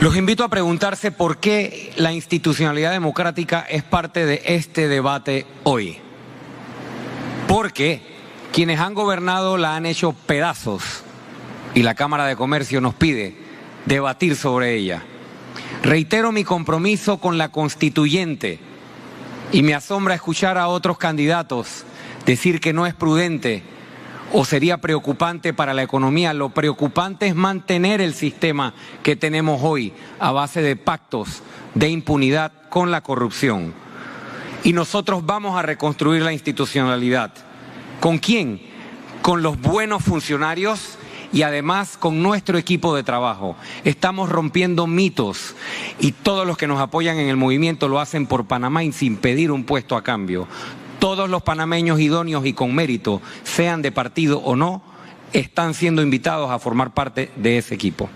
Los invito a preguntarse por qué la institucionalidad democrática es parte de este debate hoy. Porque quienes han gobernado la han hecho pedazos y la Cámara de Comercio nos pide debatir sobre ella. Reitero mi compromiso con la constituyente y me asombra escuchar a otros candidatos decir que no es prudente o sería preocupante para la economía. Lo preocupante es mantener el sistema que tenemos hoy a base de pactos de impunidad con la corrupción. Y nosotros vamos a reconstruir la institucionalidad. ¿Con quién? Con los buenos funcionarios y además con nuestro equipo de trabajo. Estamos rompiendo mitos y todos los que nos apoyan en el movimiento lo hacen por Panamá y sin pedir un puesto a cambio. Todos los panameños idóneos y con mérito, sean de partido o no, están siendo invitados a formar parte de ese equipo.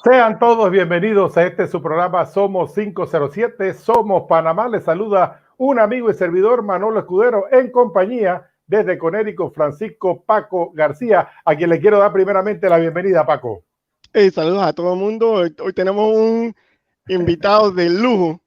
Sean todos bienvenidos a su programa Somos 507, Somos Panamá. Les saluda un amigo y servidor, Manolo Escudero, en compañía desde Conérico, Francisco Paco García, a quien le quiero dar primeramente la bienvenida, Paco. Hey, saludos a todo el mundo. Hoy tenemos un invitado de lujo.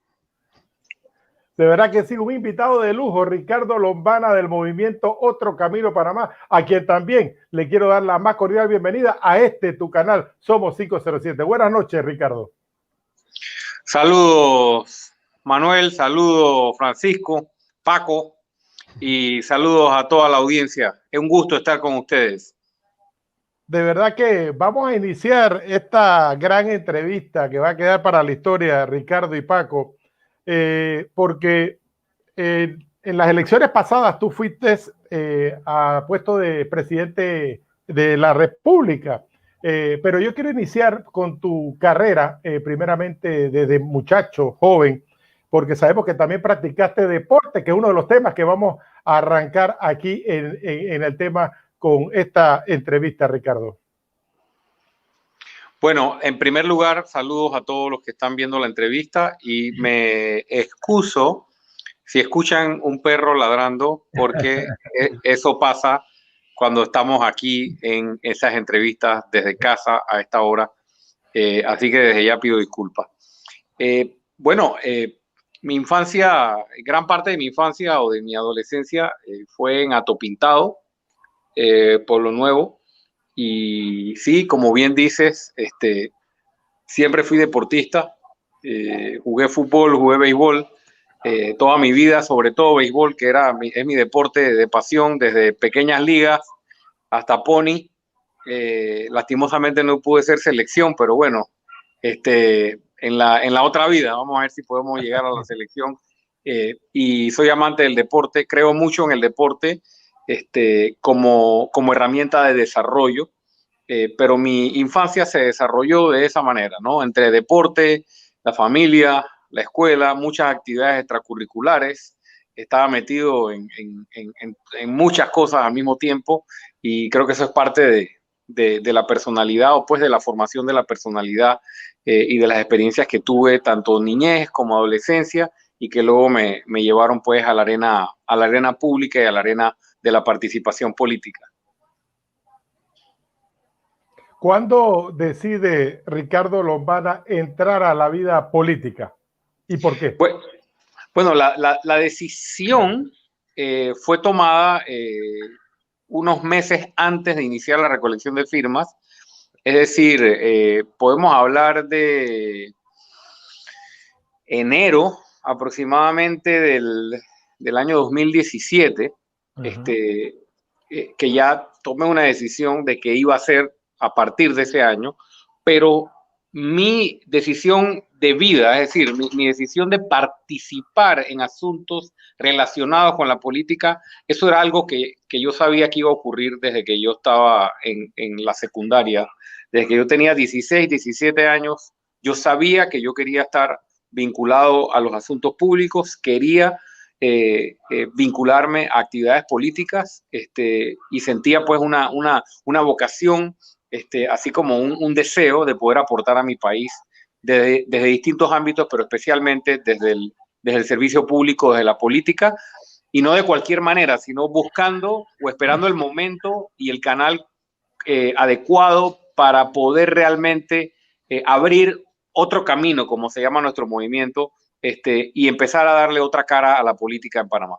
De verdad que sí, un invitado de lujo, Ricardo Lombana del movimiento Otro Camino Panamá, a quien también le quiero dar la más cordial bienvenida a tu canal, Somos 507. Buenas noches, Ricardo. Saludos, Manuel, saludos, Francisco, Paco, y saludos a toda la audiencia. Es un gusto estar con ustedes. De verdad que vamos a iniciar esta gran entrevista que va a quedar para la historia, Ricardo y Paco. Porque en las elecciones pasadas tú fuiste a puesto de presidente de la República, pero yo quiero iniciar con tu carrera, primeramente desde muchacho, joven, porque sabemos que también practicaste deporte, que es uno de los temas que vamos a arrancar aquí en el tema con esta entrevista, Ricardo. Bueno, en primer lugar, saludos a todos los que están viendo la entrevista y me excuso si escuchan un perro ladrando porque eso pasa cuando estamos aquí en esas entrevistas desde casa a esta hora, así que desde ya pido disculpas. Mi infancia, gran parte de mi infancia o de mi adolescencia fue en Atopintado, Pueblo Nuevo. Y sí, como bien dices, siempre fui deportista, jugué fútbol, jugué béisbol, toda mi vida, sobre todo béisbol, que es mi deporte de pasión, desde pequeñas ligas hasta pony. Lastimosamente no pude ser selección, pero bueno, en la otra vida, vamos a ver si podemos llegar a la selección. Y soy amante del deporte, creo mucho en el deporte, como herramienta de desarrollo, pero mi infancia se desarrolló de esa manera, ¿no? Entre deporte, la familia, la escuela, muchas actividades extracurriculares, estaba metido en muchas cosas al mismo tiempo y creo que eso es parte de la personalidad o pues de la formación de la personalidad y de las experiencias que tuve tanto niñez como adolescencia y que luego me llevaron pues a la arena pública y a la arena de la participación política. ¿Cuándo decide Ricardo Lombana entrar a la vida política? ¿Y por qué? Bueno, la decisión fue tomada unos meses antes de iniciar la recolección de firmas. Es decir, podemos hablar de enero aproximadamente del año 2017. Que ya tomé una decisión de que iba a ser a partir de ese año, pero mi decisión de vida, es decir, mi decisión de participar en asuntos relacionados con la política, eso era algo que yo sabía que iba a ocurrir desde que yo estaba en la secundaria, desde que yo tenía 16, 17 años, yo sabía que yo quería estar vinculado a los asuntos públicos, quería vincularme a actividades políticas y sentía pues una vocación, así como un deseo de poder aportar a mi país desde distintos ámbitos, pero especialmente desde el servicio público, desde la política, y no de cualquier manera, sino buscando o esperando el momento y el canal adecuado para poder realmente abrir otro camino, como se llama nuestro movimiento, y empezar a darle otra cara a la política en Panamá.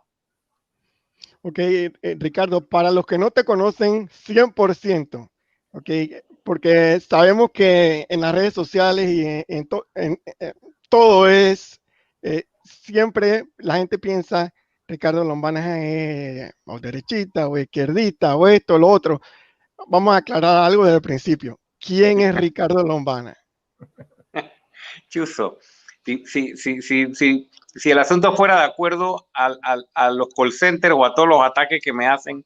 Ok, Ricardo, para los que no te conocen 100%, ok, porque sabemos que en las redes sociales y todo es, siempre la gente piensa, Ricardo Lombana es o derechista o izquierdista o esto, lo otro. Vamos a aclarar algo desde el principio. ¿Quién es Ricardo Lombana? Chuso, si el asunto fuera de acuerdo a los call centers o a todos los ataques que me hacen,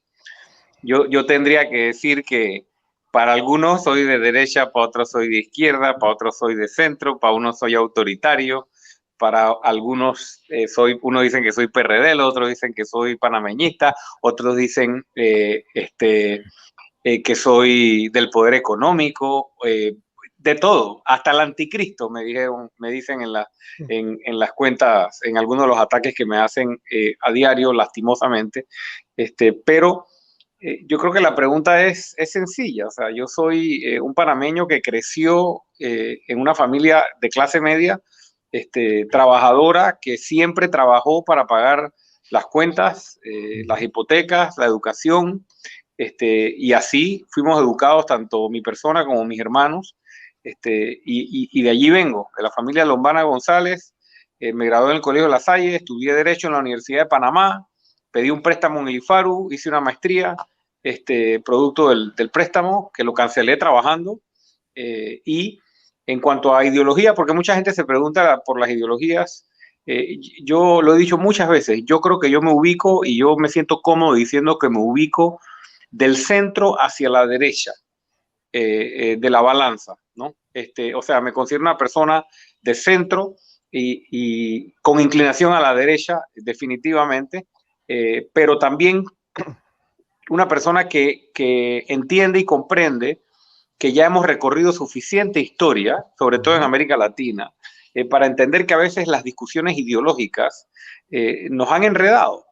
yo tendría que decir que para algunos soy de derecha, para otros soy de izquierda, para otros soy de centro, para unos soy autoritario, para algunos unos dicen que soy PRD, los otros dicen que soy panameñista, otros dicen que soy del poder económico, de todo, hasta el anticristo, me dicen en las cuentas, en algunos de los ataques que me hacen a diario, lastimosamente, pero yo creo que la pregunta es sencilla. O sea, yo soy un panameño que creció en una familia de clase media, trabajadora, que siempre trabajó para pagar las cuentas, las hipotecas, la educación, y así fuimos educados tanto mi persona como mis hermanos, y de allí vengo, de la familia Lombana González. Me gradué en el Colegio de La Salle, estudié Derecho en la Universidad de Panamá, pedí un préstamo en el IFARU, hice una maestría, producto del préstamo, que lo cancelé trabajando. Y en cuanto a ideología, porque mucha gente se pregunta por las ideologías, yo lo he dicho muchas veces, yo creo que yo me ubico y yo me siento cómodo diciendo que me ubico del centro hacia la derecha de la balanza, ¿no? O sea, me considero una persona de centro y con inclinación a la derecha, definitivamente, pero también una persona que entiende y comprende que ya hemos recorrido suficiente historia, sobre todo en América Latina, para entender que a veces las discusiones ideológicas nos han enredado.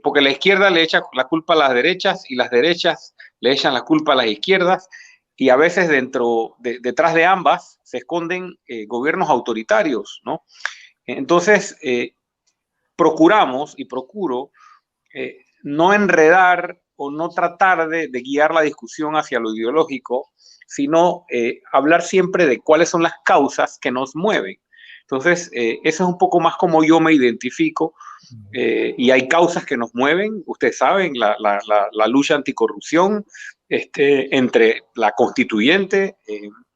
Porque la izquierda le echa la culpa a las derechas y las derechas le echan la culpa a las izquierdas, y a veces detrás de ambas se esconden gobiernos autoritarios, ¿no? Entonces, procuramos y procuro no enredar o no tratar de guiar la discusión hacia lo ideológico, sino hablar siempre de cuáles son las causas que nos mueven. Entonces, eso es un poco más como yo me identifico, y hay causas que nos mueven, ustedes saben, la lucha anticorrupción, entre la constituyente,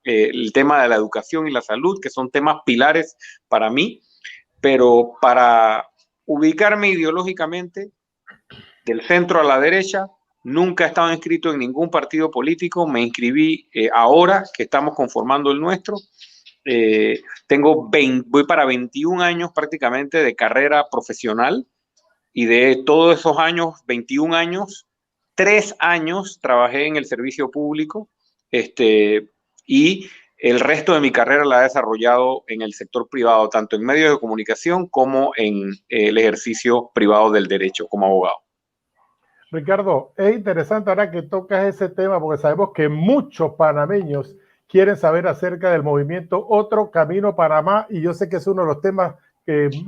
el tema de la educación y la salud, que son temas pilares para mí, pero para ubicarme ideológicamente, del centro a la derecha, nunca he estado inscrito en ningún partido político, me inscribí ahora que estamos conformando el nuestro. Voy para 21 años prácticamente de carrera profesional, y de todos esos años, 21 años, 3 años trabajé en el servicio público, y el resto de mi carrera la he desarrollado en el sector privado, tanto en medios de comunicación como en el ejercicio privado del derecho como abogado. Ricardo, es interesante ahora que tocas ese tema, porque sabemos que muchos panameños quieren saber acerca del movimiento Otro Camino Panamá, y yo sé que es uno de los temas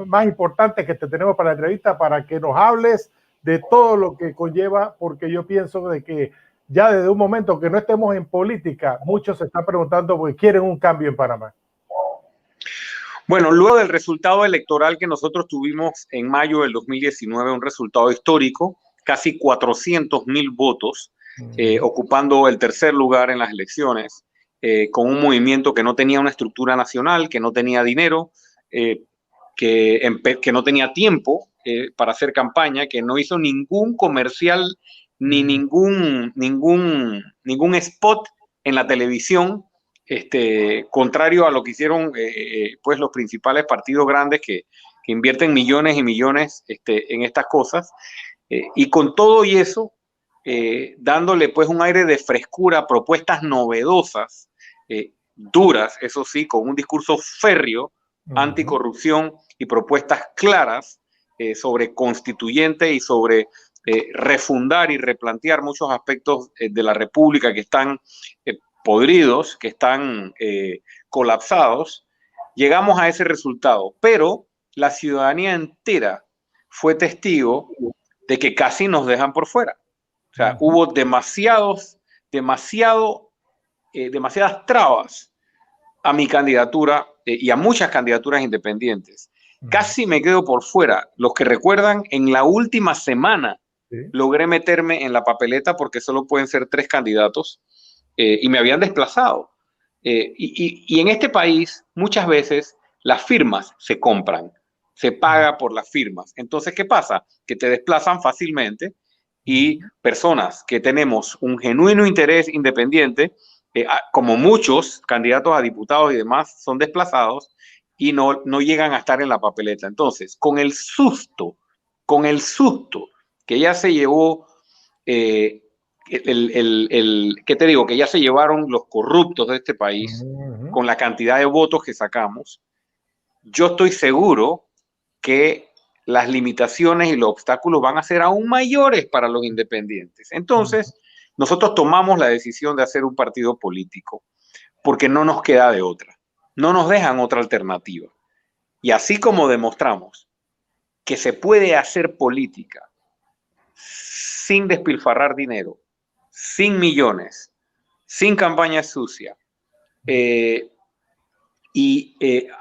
más importantes que te tenemos para la entrevista, para que nos hables de todo lo que conlleva, porque yo pienso de que ya desde un momento que no estemos en política, muchos se están preguntando porque quieren un cambio en Panamá. Bueno, luego del resultado electoral que nosotros tuvimos en mayo del 2019, un resultado histórico, casi 400,000 votos, ocupando el tercer lugar en las elecciones, con un movimiento que no tenía una estructura nacional, que no tenía dinero, que no tenía tiempo para hacer campaña, que no hizo ningún comercial ni ningún spot en la televisión, contrario a lo que hicieron pues los principales partidos grandes que invierten millones y millones en estas cosas. Y con todo y eso, dándole pues un aire de frescura, propuestas novedosas, duras, eso sí, con un discurso férreo, anticorrupción, y propuestas claras sobre constituyente y sobre refundar y replantear muchos aspectos de la República que están podridos, que están colapsados, llegamos a ese resultado. Pero la ciudadanía entera fue testigo de que casi nos dejan por fuera. O sea, hubo demasiadas trabas a mi candidatura y a muchas candidaturas independientes. Casi me quedo por fuera. Los que recuerdan, en la última semana logré meterme en la papeleta porque solo pueden ser 3 candidatos y me habían desplazado. Y en este país muchas veces las firmas se compran, se paga por las firmas. Entonces, ¿qué pasa? Que te desplazan fácilmente y personas que tenemos un genuino interés independiente, como muchos candidatos a diputados y demás, son desplazados y no llegan a estar en la papeleta. Entonces, con el susto que ya se llevó, ¿qué te digo? Que ya se llevaron los corruptos de este país, con la cantidad de votos que sacamos, yo estoy seguro que las limitaciones y los obstáculos van a ser aún mayores para los independientes. Entonces, nosotros tomamos la decisión de hacer un partido político porque no nos queda de otra. No nos dejan otra alternativa. Y así como demostramos que se puede hacer política sin despilfarrar dinero, sin millones, sin campaña sucia,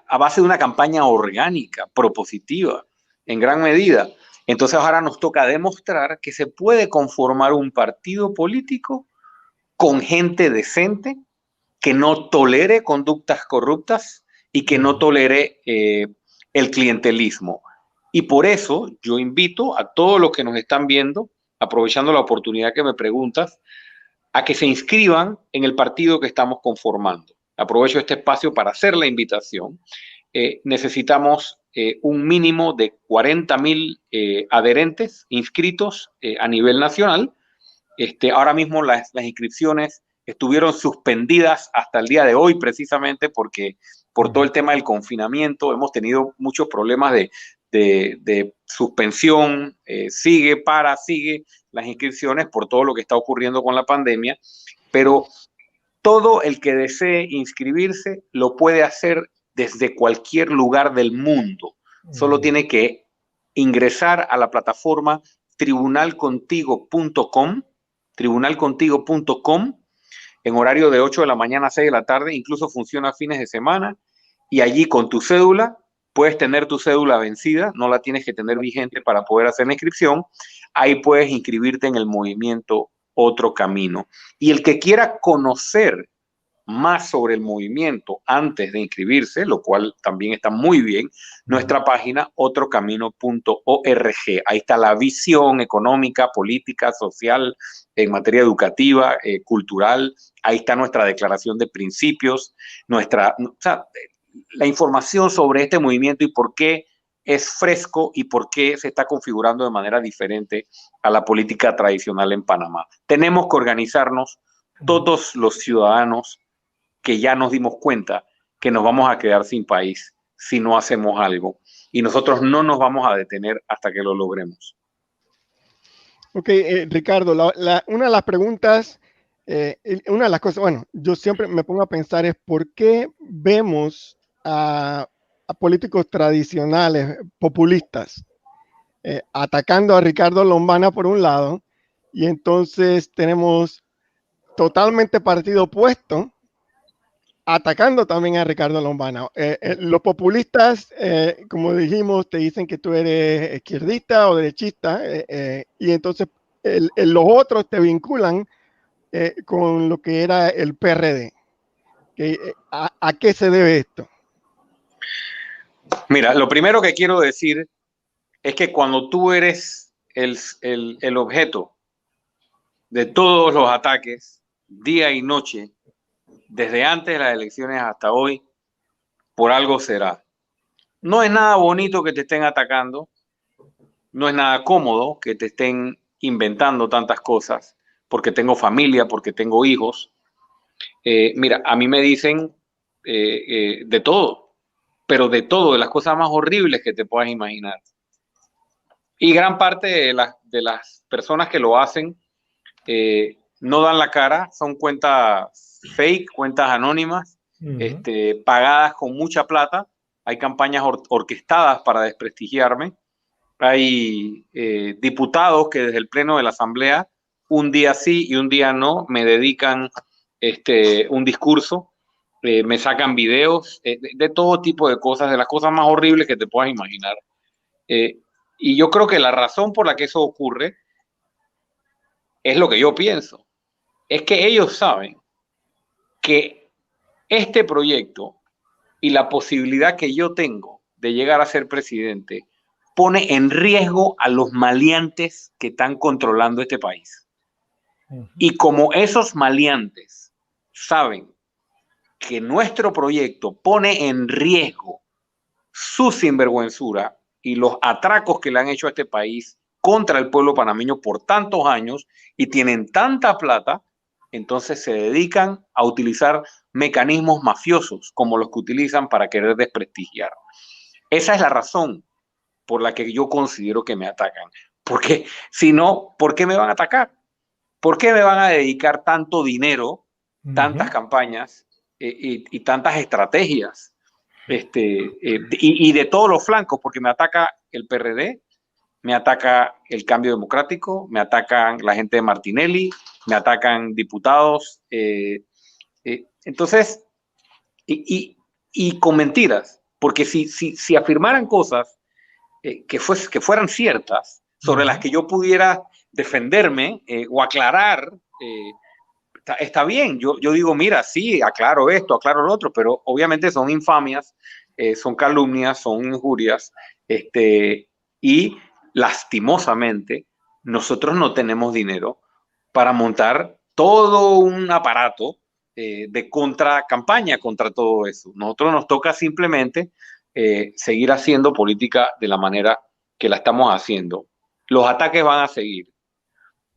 a base de una campaña orgánica, propositiva, en gran medida. Entonces ahora nos toca demostrar que se puede conformar un partido político con gente decente, que no tolere conductas corruptas y que no tolere el clientelismo. Y por eso yo invito a todos los que nos están viendo, aprovechando la oportunidad que me preguntas, a que se inscriban en el partido que estamos conformando. Aprovecho este espacio para hacer la invitación. Necesitamos un mínimo de 40,000 adherentes inscritos a nivel nacional. Ahora mismo las inscripciones estuvieron suspendidas hasta el día de hoy, precisamente porque por todo el tema del confinamiento hemos tenido muchos problemas de suspensión, sigue las inscripciones por todo lo que está ocurriendo con la pandemia, pero todo el que desee inscribirse lo puede hacer desde cualquier lugar del mundo. Solo tiene que ingresar a la plataforma tribunalcontigo.com en horario de 8 de la mañana a 6 de la tarde, incluso funciona fines de semana, y allí con tu cédula, puedes tener tu cédula vencida, no la tienes que tener vigente para poder hacer la inscripción, ahí puedes inscribirte en el movimiento Otro Camino. Y el que quiera conocer más sobre el movimiento antes de inscribirse, lo cual también está muy bien, nuestra página otrocamino.org. Ahí está la visión económica, política, social, en materia educativa, cultural. Ahí está nuestra declaración de principios, la información sobre este movimiento y por qué es fresco y por qué se está configurando de manera diferente a la política tradicional en Panamá. Tenemos que organizarnos todos los ciudadanos que ya nos dimos cuenta que nos vamos a quedar sin país si no hacemos algo. Y nosotros no nos vamos a detener hasta que lo logremos. Ok, Ricardo, una de las preguntas, una de las cosas, bueno, yo siempre me pongo a pensar es por qué vemos a políticos tradicionales, populistas, atacando a Ricardo Lombana por un lado, y entonces tenemos totalmente partido opuesto atacando también a Ricardo Lombana. Los populistas, como dijimos, te dicen que tú eres izquierdista o derechista, y entonces los otros te vinculan con lo que era el PRD. ¿A qué se debe esto? Mira, lo primero que quiero decir es que cuando tú eres el objeto de todos los ataques, día y noche, desde antes de las elecciones hasta hoy, por algo será. No es nada bonito que te estén atacando, no es nada cómodo que te estén inventando tantas cosas, porque tengo familia, porque tengo hijos. Mira, a mí me dicen de todo, pero de todo, de las cosas más horribles que te puedas imaginar. Y gran parte de las personas que lo hacen no dan la cara, son cuentas fake, cuentas anónimas, pagadas con mucha plata. Hay campañas orquestadas para desprestigiarme. Hay diputados que desde el Pleno de la Asamblea, un día sí y un día no, me dedican un discurso, me sacan videos, de todo tipo de cosas, de las cosas más horribles que te puedas imaginar. Y yo creo que la razón por la que eso ocurre es lo que yo pienso. Es que ellos saben que este proyecto y la posibilidad que yo tengo de llegar a ser presidente pone en riesgo a los maleantes que están controlando este país. Y como esos maleantes saben que nuestro proyecto pone en riesgo su sinvergüenzura y los atracos que le han hecho a este país contra el pueblo panameño por tantos años y tienen tanta plata, entonces se dedican a utilizar mecanismos mafiosos como los que utilizan para querer desprestigiar. Esa es la razón por la que yo considero que me atacan. Porque si no, ¿por qué me van a atacar? ¿Por qué me van a dedicar tanto dinero, tantas campañas y tantas estrategias? Y de todos los flancos, porque me ataca el PRD, me ataca el Cambio Democrático, me atacan la gente de Martinelli, me atacan diputados. Entonces, y con mentiras, porque si afirmaran cosas que fueran ciertas, sobre las que yo pudiera defenderme o aclarar, está bien. Yo digo, mira, sí, aclaro esto, aclaro lo otro, pero obviamente son infamias, son calumnias, son injurias, y lastimosamente nosotros no tenemos dinero para montar todo un aparato de campaña contra todo eso. Nosotros nos toca simplemente seguir haciendo política de la manera que la estamos haciendo. Los ataques van a seguir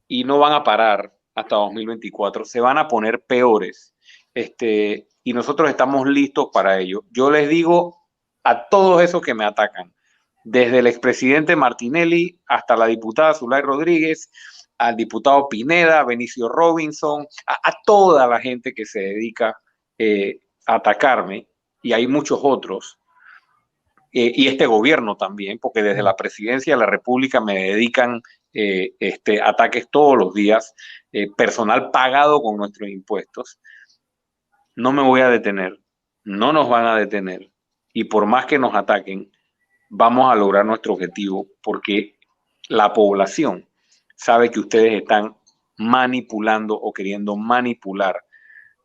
y no van a parar hasta 2024. Se van a poner peores. Y nosotros estamos listos para ello. Yo les digo a todos esos que me atacan, desde el expresidente Martinelli hasta la diputada Zulay Rodríguez, al diputado Pineda, a Benicio Robinson, a toda la gente que se dedica a atacarme, y hay muchos otros, y este gobierno también, porque desde la presidencia de la República me dedican ataques todos los días, personal pagado con nuestros impuestos. No me voy a detener, no nos van a detener, y por más que nos ataquen, vamos a lograr nuestro objetivo, porque la población sabe que ustedes están manipulando o queriendo manipular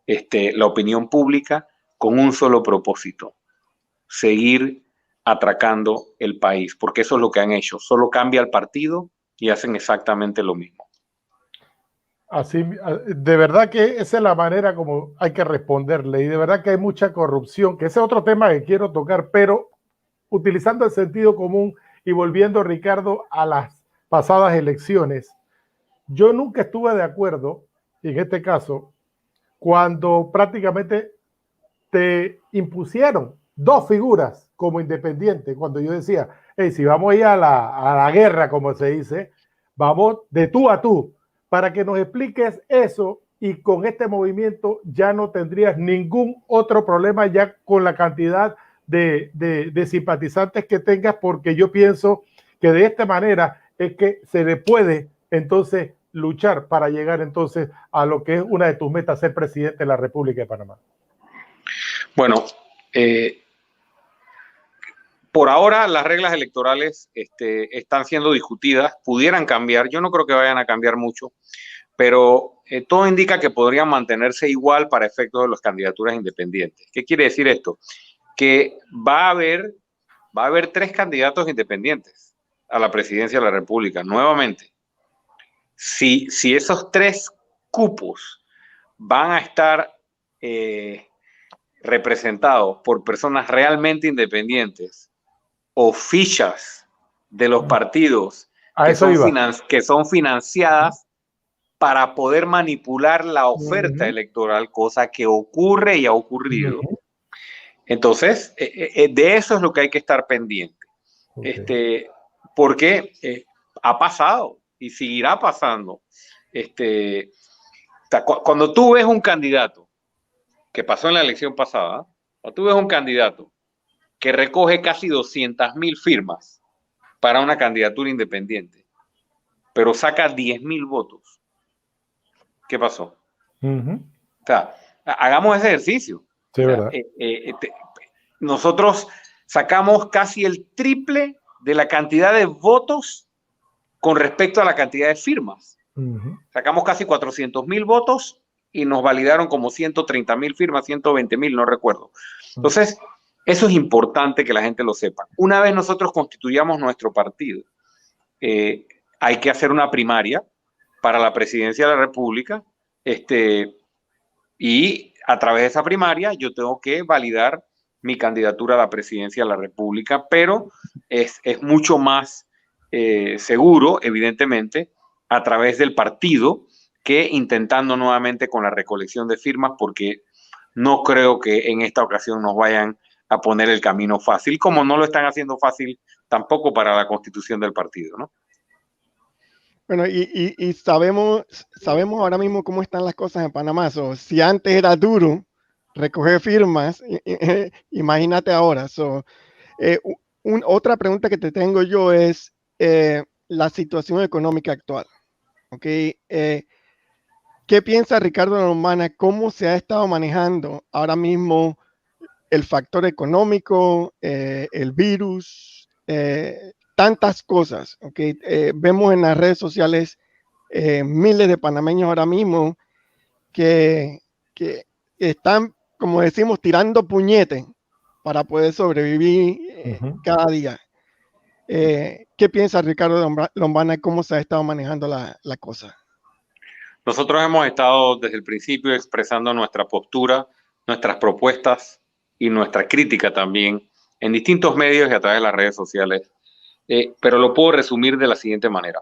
la opinión pública con un solo propósito: seguir atracando el país, porque eso es lo que han hecho. Solo cambia el partido y hacen exactamente lo mismo. Así, de verdad que esa es la manera como hay que responderle, y de verdad que hay mucha corrupción, que ese es otro tema que quiero tocar, pero utilizando el sentido común y volviendo, Ricardo, a las pasadas elecciones. Yo nunca estuve de acuerdo, en este caso, cuando prácticamente te impusieron dos figuras como independiente, cuando yo decía, hey, si vamos a ir a la guerra, como se dice, vamos de tú a tú, para que nos expliques eso, y con este movimiento ya no tendrías ningún otro problema ya con la cantidad de simpatizantes que tengas, porque yo pienso que de esta manera es que se le puede entonces luchar para llegar entonces a lo que es una de tus metas, ser presidente de la República de Panamá. Bueno, por ahora las reglas electorales están siendo discutidas, pudieran cambiar, yo no creo que vayan a cambiar mucho, pero todo indica que podrían mantenerse igual para efectos de las candidaturas independientes. ¿Qué quiere decir esto? Que va a haber 3 candidatos independientes a la presidencia de la República, nuevamente. Si esos 3 cupos van a estar representados por personas realmente independientes o fichas de los partidos que son financiadas para poder manipular la oferta electoral, cosa que ocurre y ha ocurrido. Entonces, de eso es lo que hay que estar pendiente. Porque ha pasado y seguirá pasando. Cuando tú ves un candidato que pasó en la elección pasada, cuando tú ves un candidato que recoge casi 200.000 firmas para una candidatura independiente, pero saca 10.000 votos, ¿qué pasó? O sea, hagamos ese ejercicio. Sí, O sea, verdad. nosotros sacamos casi el triple de la cantidad de votos con respecto a la cantidad de firmas. Sacamos casi 400.000 votos y nos validaron como 130.000 firmas, 120.000, no recuerdo. Entonces, eso es importante que la gente lo sepa. Una vez nosotros constituyamos nuestro partido, hay que hacer una primaria para la presidencia de la República, y a través de esa primaria yo tengo que validar mi candidatura a la presidencia de la República, pero es mucho más seguro, evidentemente, a través del partido que intentando nuevamente con la recolección de firmas, porque no creo que en esta ocasión nos vayan a poner el camino fácil, como no lo están haciendo fácil tampoco para la constitución del partido, ¿no? Bueno, y sabemos ahora mismo cómo están las cosas en Panamá. Si antes era duro recoger firmas, imagínate ahora. Otra pregunta que te tengo yo es la situación económica actual. ¿Okay? ¿Qué piensa Ricardo Lombana? ¿Cómo se ha estado manejando ahora mismo el factor económico, el virus, tantas cosas? ¿Okay? Vemos en las redes sociales miles de panameños ahora mismo que están, como decimos, tirando puñetes para poder sobrevivir cada día. ¿Qué piensa Ricardo Lombana? ¿Cómo se ha estado manejando la cosa? Nosotros hemos estado desde el principio expresando nuestra postura, nuestras propuestas y nuestra crítica también en distintos medios y a través de las redes sociales, pero lo puedo resumir de la siguiente manera.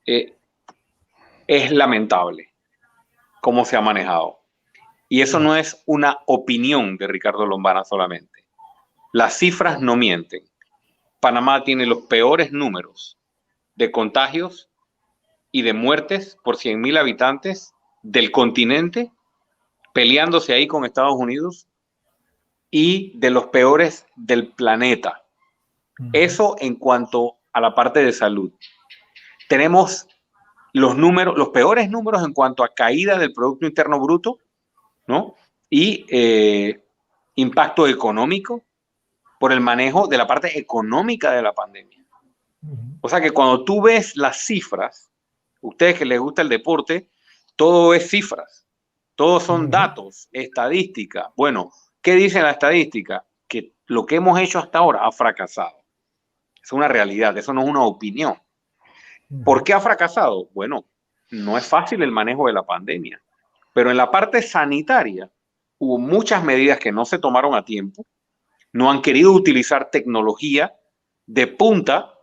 Es lamentable cómo se ha manejado. Y eso no es una opinión de Ricardo Lombana solamente. Las cifras no mienten. Panamá tiene los peores números de contagios y de muertes por 100.000 habitantes del continente, peleándose ahí con Estados Unidos, y de los peores del planeta. Eso en cuanto a la parte de salud. Tenemos los peores números en cuanto a caída del Producto Interno Bruto, ¿no? Y impacto económico por el manejo de la parte económica de la pandemia. O sea que cuando tú ves las cifras, ustedes que les gusta el deporte, todo es cifras, todos son datos, estadística. Bueno, ¿qué dice la estadística? Que lo que hemos hecho hasta ahora ha fracasado. Es una realidad, eso no es una opinión. ¿Por qué ha fracasado? Bueno, no es fácil el manejo de la pandemia, pero en la parte sanitaria hubo muchas medidas que no se tomaron a tiempo, no han querido utilizar tecnología de punta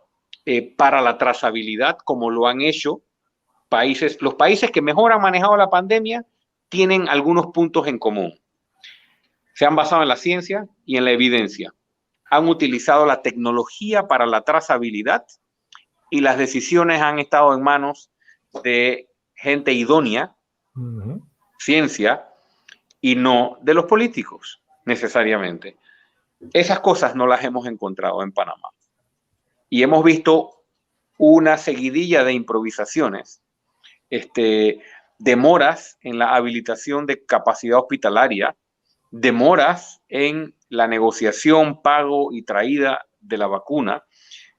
para la trazabilidad como lo han hecho los países que mejor han manejado la pandemia tienen algunos puntos en común. Se han basado en la ciencia y en la evidencia. Han utilizado la tecnología para la trazabilidad y las decisiones han estado en manos de gente idónea, ciencia, y no de los políticos necesariamente. Esas cosas no las hemos encontrado en Panamá. Y hemos visto una seguidilla de improvisaciones, demoras en la habilitación de capacidad hospitalaria, demoras en la negociación, pago y traída de la vacuna.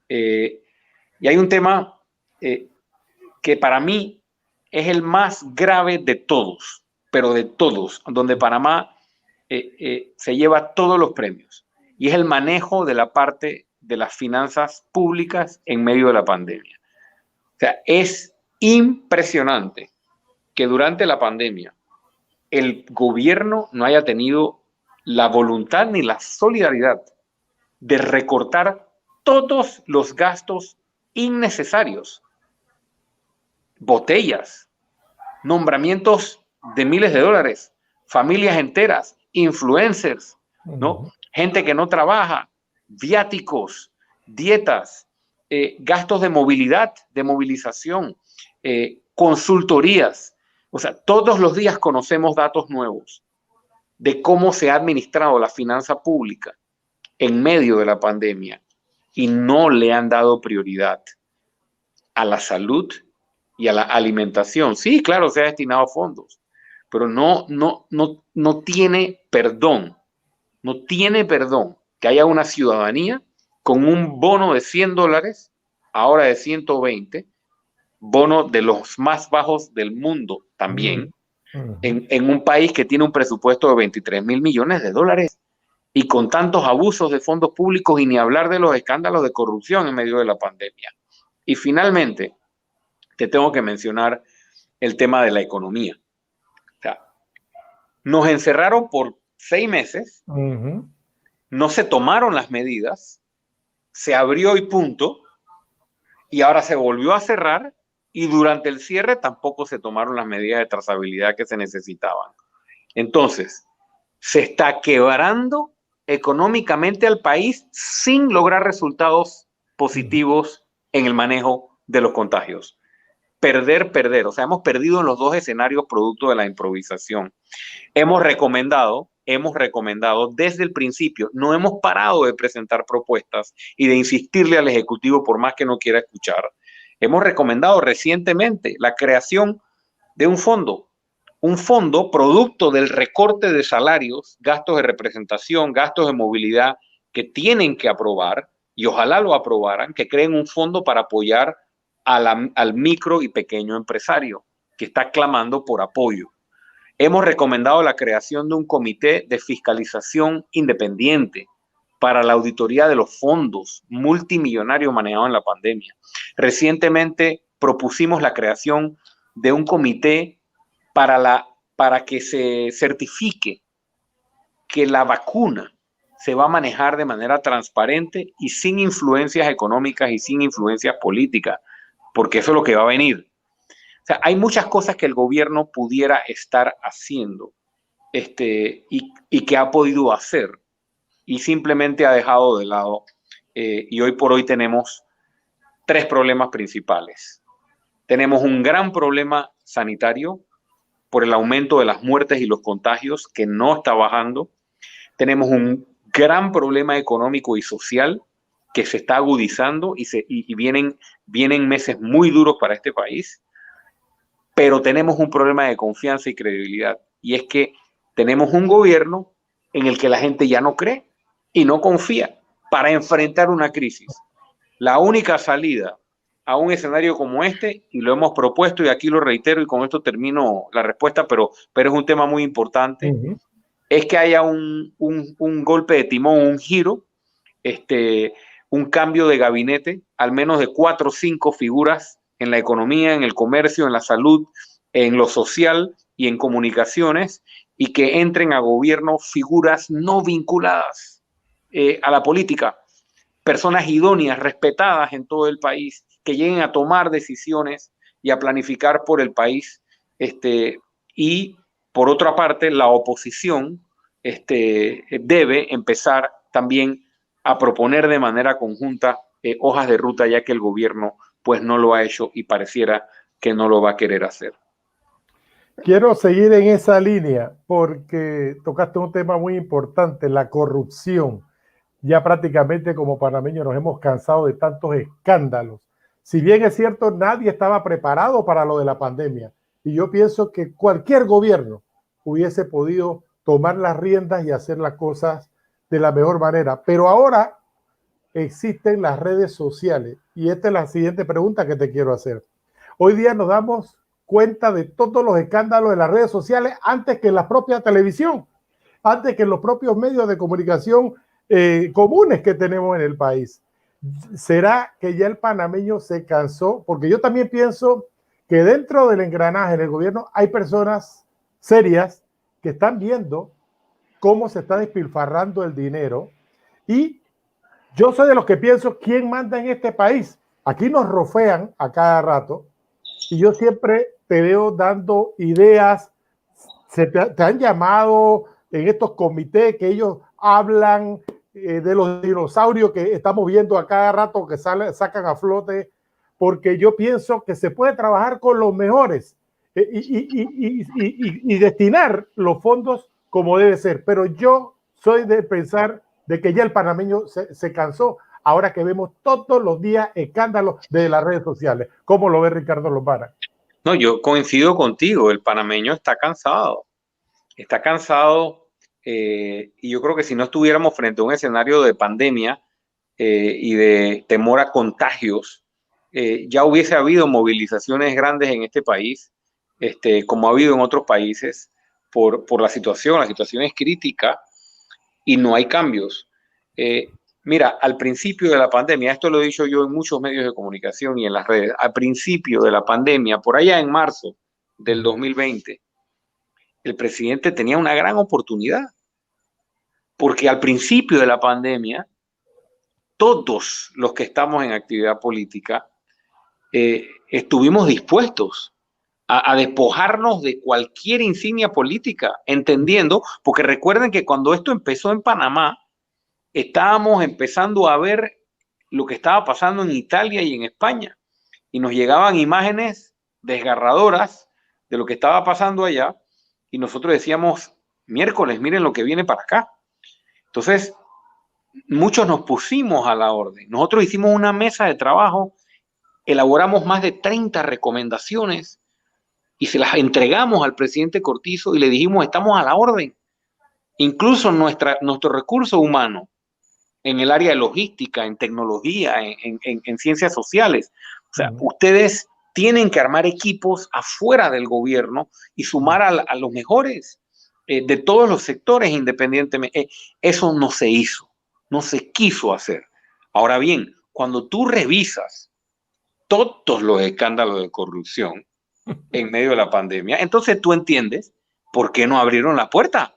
Y hay un tema que para mí es el más grave de todos, pero de todos, donde Panamá se lleva todos los premios, y es el manejo de la parte de las finanzas públicas en medio de la pandemia. O sea, es impresionante que durante la pandemia el gobierno no haya tenido la voluntad ni la solidaridad de recortar todos los gastos innecesarios. Botellas, nombramientos de miles de dólares, familias enteras, influencers, ¿no? Gente que no trabaja, viáticos, dietas, gastos de movilidad, de movilización, consultorías. O sea, todos los días conocemos datos nuevos de cómo se ha administrado la finanza pública en medio de la pandemia y no le han dado prioridad a la salud y a la alimentación. Sí, claro, se ha destinado fondos, pero no tiene perdón. No tiene perdón que haya una ciudadanía con un bono de $100, ahora de 120, bono de los más bajos del mundo también, en un país que tiene un presupuesto de 23.000 millones de dólares y con tantos abusos de fondos públicos y ni hablar de los escándalos de corrupción en medio de la pandemia. Y finalmente, te tengo que mencionar el tema de la economía. O sea, nos encerraron por 6 meses, no se tomaron las medidas, se abrió y punto, y ahora se volvió a cerrar, y durante el cierre tampoco se tomaron las medidas de trazabilidad que se necesitaban. Entonces, se está quebrando económicamente al país sin lograr resultados positivos en el manejo de los contagios. Perder. O sea, hemos perdido en los dos escenarios producto de la improvisación. Hemos recomendado desde el principio, no hemos parado de presentar propuestas y de insistirle al Ejecutivo por más que no quiera escuchar. Hemos recomendado recientemente la creación de un fondo producto del recorte de salarios, gastos de representación, gastos de movilidad que tienen que aprobar, y ojalá lo aprobaran, que creen un fondo para apoyar al micro y pequeño empresario que está clamando por apoyo. Hemos recomendado la creación de un comité de fiscalización independiente para la auditoría de los fondos multimillonarios manejados en la pandemia. Recientemente propusimos la creación de un comité para que se certifique que la vacuna se va a manejar de manera transparente y sin influencias económicas y sin influencias políticas, porque eso es lo que va a venir. O sea, hay muchas cosas que el gobierno pudiera estar haciendo y que ha podido hacer y simplemente ha dejado de lado. Y hoy por hoy tenemos 3 problemas principales. Tenemos un gran problema sanitario por el aumento de las muertes y los contagios que no está bajando. Tenemos un gran problema económico y social que se está agudizando y vienen meses muy duros para este país. Pero tenemos un problema de confianza y credibilidad, y es que tenemos un gobierno en el que la gente ya no cree y no confía para enfrentar una crisis. La única salida a un escenario como este, y lo hemos propuesto y aquí lo reitero y con esto termino la respuesta, pero es un tema muy importante, es que haya un golpe de timón, un giro, un cambio de gabinete, al menos de 4 o 5 figuras en la economía, en el comercio, en la salud, en lo social y en comunicaciones, y que entren a gobierno figuras no vinculadas a la política, personas idóneas, respetadas en todo el país, que lleguen a tomar decisiones y a planificar por el país. Y por otra parte, la oposición debe empezar también a proponer de manera conjunta hojas de ruta, ya que el gobierno pues no lo ha hecho y pareciera que no lo va a querer hacer. Quiero seguir en esa línea porque tocaste un tema muy importante, la corrupción. Ya prácticamente como panameños nos hemos cansado de tantos escándalos. Si bien es cierto, nadie estaba preparado para lo de la pandemia. Y yo pienso que cualquier gobierno hubiese podido tomar las riendas y hacer las cosas de la mejor manera. Pero ahora existen las redes sociales. Y esta es la siguiente pregunta que te quiero hacer. Hoy día nos damos cuenta de todos los escándalos de las redes sociales antes que en la propia televisión, antes que en los propios medios de comunicación comunes que tenemos en el país. ¿Será que ya el panameño se cansó? Porque yo también pienso que dentro del engranaje del gobierno hay personas serias que están viendo cómo se está despilfarrando el dinero, y yo soy de los que pienso quién manda en este país. Aquí nos rofean a cada rato y yo siempre te veo dando ideas. Te han llamado en estos comités que ellos hablan de los dinosaurios que estamos viendo a cada rato que sacan a flote, porque yo pienso que se puede trabajar con los mejores y destinar los fondos como debe ser. Pero yo soy de pensar de que ya el panameño se cansó, ahora que vemos todos los días escándalos de las redes sociales. ¿Cómo lo ve Ricardo Lombana? No, yo coincido contigo, el panameño está cansado y yo creo que si no estuviéramos frente a un escenario de pandemia y de temor a contagios, ya hubiese habido movilizaciones grandes en este país, como ha habido en otros países, por la situación es crítica y no hay cambios. Mira, al principio de la pandemia, esto lo he dicho yo en muchos medios de comunicación y en las redes, al principio de la pandemia, por allá en marzo del 2020, el presidente tenía una gran oportunidad, porque al principio de la pandemia, todos los que estamos en actividad política estuvimos dispuestos a despojarnos de cualquier insignia política, entendiendo, porque recuerden que cuando esto empezó en Panamá, estábamos empezando a ver lo que estaba pasando en Italia y en España, y nos llegaban imágenes desgarradoras de lo que estaba pasando allá, y nosotros decíamos, miércoles, miren lo que viene para acá. Entonces, muchos nos pusimos a la orden. Nosotros hicimos una mesa de trabajo, elaboramos más de 30 recomendaciones y se las entregamos al presidente Cortizo y le dijimos, estamos a la orden. Incluso nuestro recurso humano en el área de logística, en tecnología, en ciencias sociales. O sea, ustedes tienen que armar equipos afuera del gobierno y sumar a los mejores de todos los sectores independientemente. Eso no se hizo, no se quiso hacer. Ahora bien, cuando tú revisas todos los escándalos de corrupción en medio de la pandemia, entonces tú entiendes por qué no abrieron la puerta.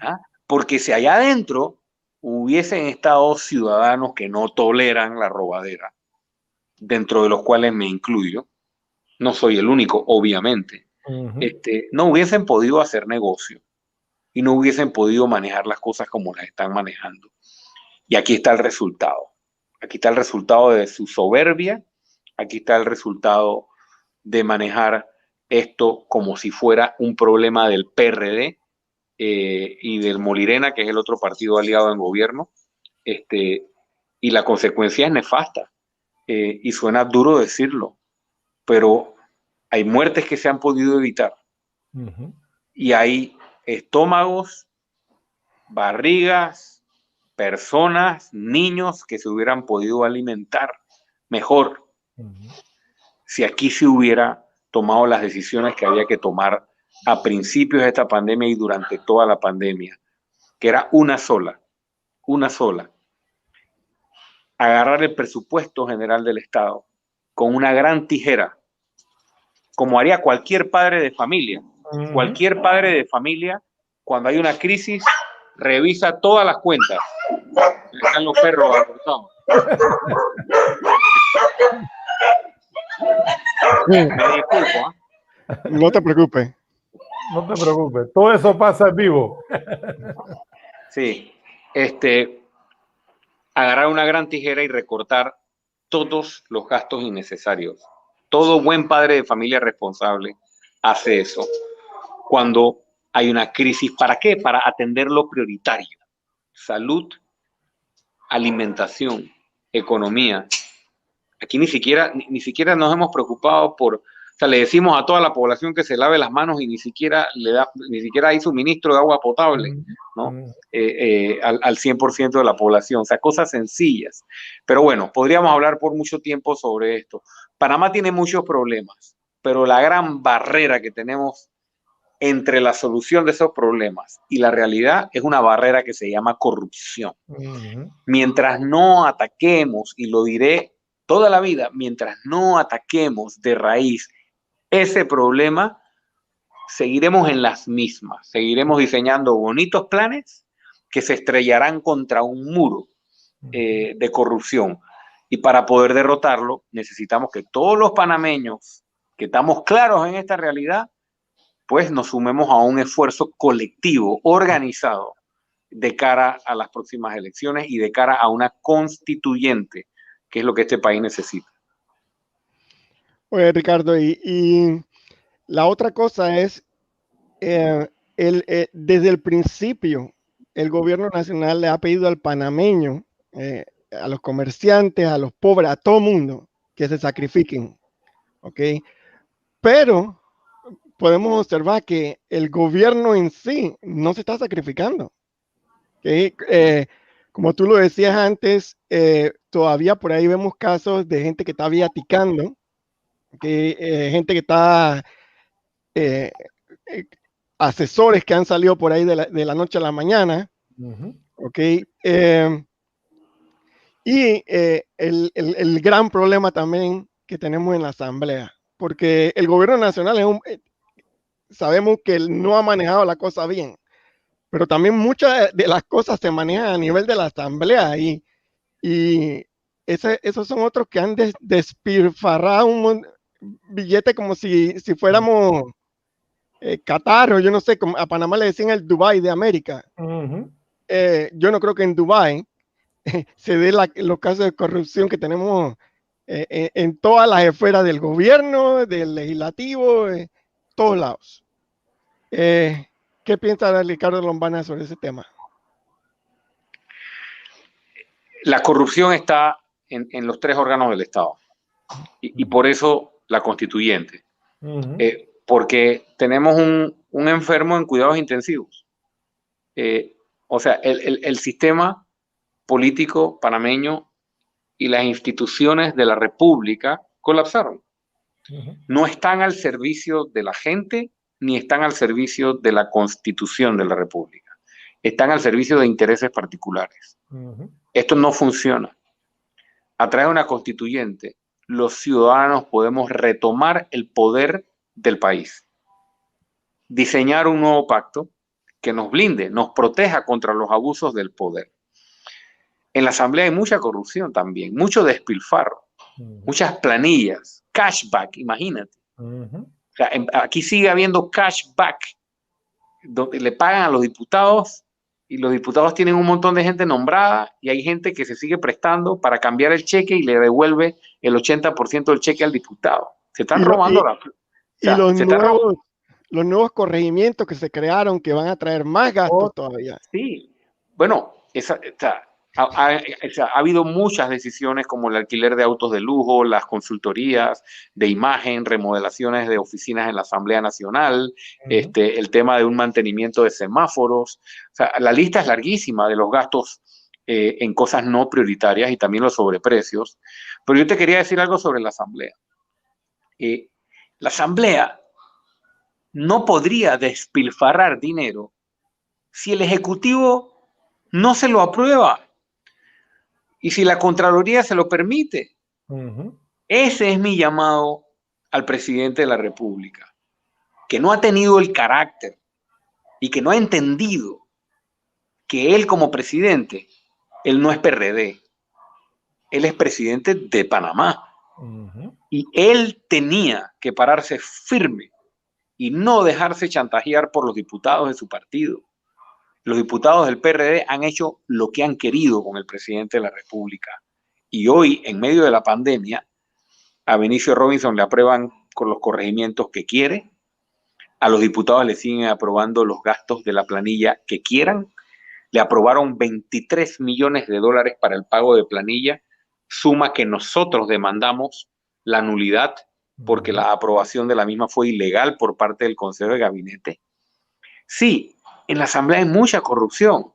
¿Ah? Porque si allá adentro hubiesen estado ciudadanos que no toleran la robadera, dentro de los cuales me incluyo, no soy el único, obviamente, no hubiesen podido hacer negocio y no hubiesen podido manejar las cosas como las están manejando. Y aquí está el resultado. Aquí está el resultado de su soberbia, aquí está el resultado de manejar esto como si fuera un problema del PRD y del Molirena, que es el otro partido aliado en gobierno, y la consecuencia es nefasta. Y suena duro decirlo, pero hay muertes que se han podido evitar. Y hay estómagos, barrigas, personas, niños que se hubieran podido alimentar mejor si aquí se hubiera tomado las decisiones que había que tomar a principios de esta pandemia y durante toda la pandemia, que era una sola, agarrar el presupuesto general del Estado con una gran tijera, como haría cualquier padre de familia. Cualquier padre de familia, cuando hay una crisis, revisa todas las cuentas. Están los perros acortados. Me disculpo, ¿eh? No te preocupes. No te preocupes, todo eso pasa en vivo. Sí, agarrar una gran tijera y recortar todos los gastos innecesarios. Todo buen padre de familia responsable hace eso. Cuando hay una crisis, ¿para qué? Para atender lo prioritario. Salud, alimentación, economía. Aquí ni siquiera nos hemos preocupado por, o sea, le decimos a toda la población que se lave las manos y ni siquiera hay suministro de agua potable, ¿no? Al 100% de la población, o sea, cosas sencillas. Pero bueno, podríamos hablar por mucho tiempo sobre esto. Panamá tiene muchos problemas, pero la gran barrera que tenemos entre la solución de esos problemas y la realidad es una barrera que se llama corrupción. Mientras no ataquemos, y lo diré toda la vida, mientras no ataquemos de raíz ese problema, seguiremos en las mismas, seguiremos diseñando bonitos planes que se estrellarán contra un muro de corrupción. Y para poder derrotarlo, necesitamos que todos los panameños que estamos claros en esta realidad, pues nos sumemos a un esfuerzo colectivo, organizado, de cara a las próximas elecciones y de cara a una constituyente, que es lo que este país necesita. Oye, Ricardo, y la otra cosa es, desde el principio, el gobierno nacional le ha pedido al panameño, a los comerciantes, a los pobres, a todo mundo, que se sacrifiquen, ¿ok? Pero podemos observar que el gobierno en sí no se está sacrificando, ¿ok? Como tú lo decías antes, todavía por ahí vemos casos de gente que está viaticando, ¿okay? Gente que está... eh, eh, asesores que han salido por ahí de la noche a la mañana, ¿ok? El gran problema también que tenemos en la Asamblea, porque el gobierno nacional sabemos que no ha manejado la cosa bien, pero también muchas de las cosas se manejan a nivel de la Asamblea y esos son otros que han despilfarrado un billete como si fuéramos Qatar, o yo no sé, como a Panamá le decían el Dubai de América. Yo no creo que en Dubai se dé los casos de corrupción que tenemos en todas las esferas del gobierno, del legislativo, todos lados. ¿Qué piensa Ricardo Lombana sobre ese tema? La corrupción está en los tres órganos del Estado y por eso la constituyente. Porque tenemos un enfermo en cuidados intensivos. O sea, el sistema político panameño y las instituciones de la República colapsaron. No están al servicio de la gente ni están al servicio de la Constitución de la República. Están al servicio de intereses particulares. Esto no funciona. A través de una constituyente, los ciudadanos podemos retomar el poder del país, diseñar un nuevo pacto que nos blinde, nos proteja contra los abusos del poder. En la Asamblea hay mucha corrupción también, mucho despilfarro, muchas planillas, cashback, imagínate. O sea, aquí sigue habiendo cashback, donde le pagan a los diputados y los diputados tienen un montón de gente nombrada y hay gente que se sigue prestando para cambiar el cheque y le devuelve el 80% del cheque al diputado. Se están robando la... Y los nuevos corregimientos que se crearon que van a traer más gastos todavía. Sí, bueno, ha habido muchas decisiones como el alquiler de autos de lujo, las consultorías de imagen, remodelaciones de oficinas en la Asamblea Nacional, el tema de un mantenimiento de semáforos. O sea, la lista es larguísima de los gastos en cosas no prioritarias y también los sobreprecios. Pero yo te quería decir algo sobre la Asamblea. La Asamblea no podría despilfarrar dinero si el Ejecutivo no se lo aprueba y si la Contraloría se lo permite. Ese es mi llamado al presidente de la República, que no ha tenido el carácter y que no ha entendido que él como presidente, él no es PRD, él es presidente de Panamá. Y él tenía que pararse firme y no dejarse chantajear por los diputados de su partido. Los diputados del PRD han hecho lo que han querido con el presidente de la República. Y hoy, en medio de la pandemia, a Benicio Robinson le aprueban con los corregimientos que quiere, a los diputados le siguen aprobando los gastos de la planilla que quieran, le aprobaron 23 millones de dólares para el pago de planilla, suma que nosotros demandamos la nulidad porque la aprobación de la misma fue ilegal por parte del Consejo de Gabinete. Sí, en la Asamblea hay mucha corrupción.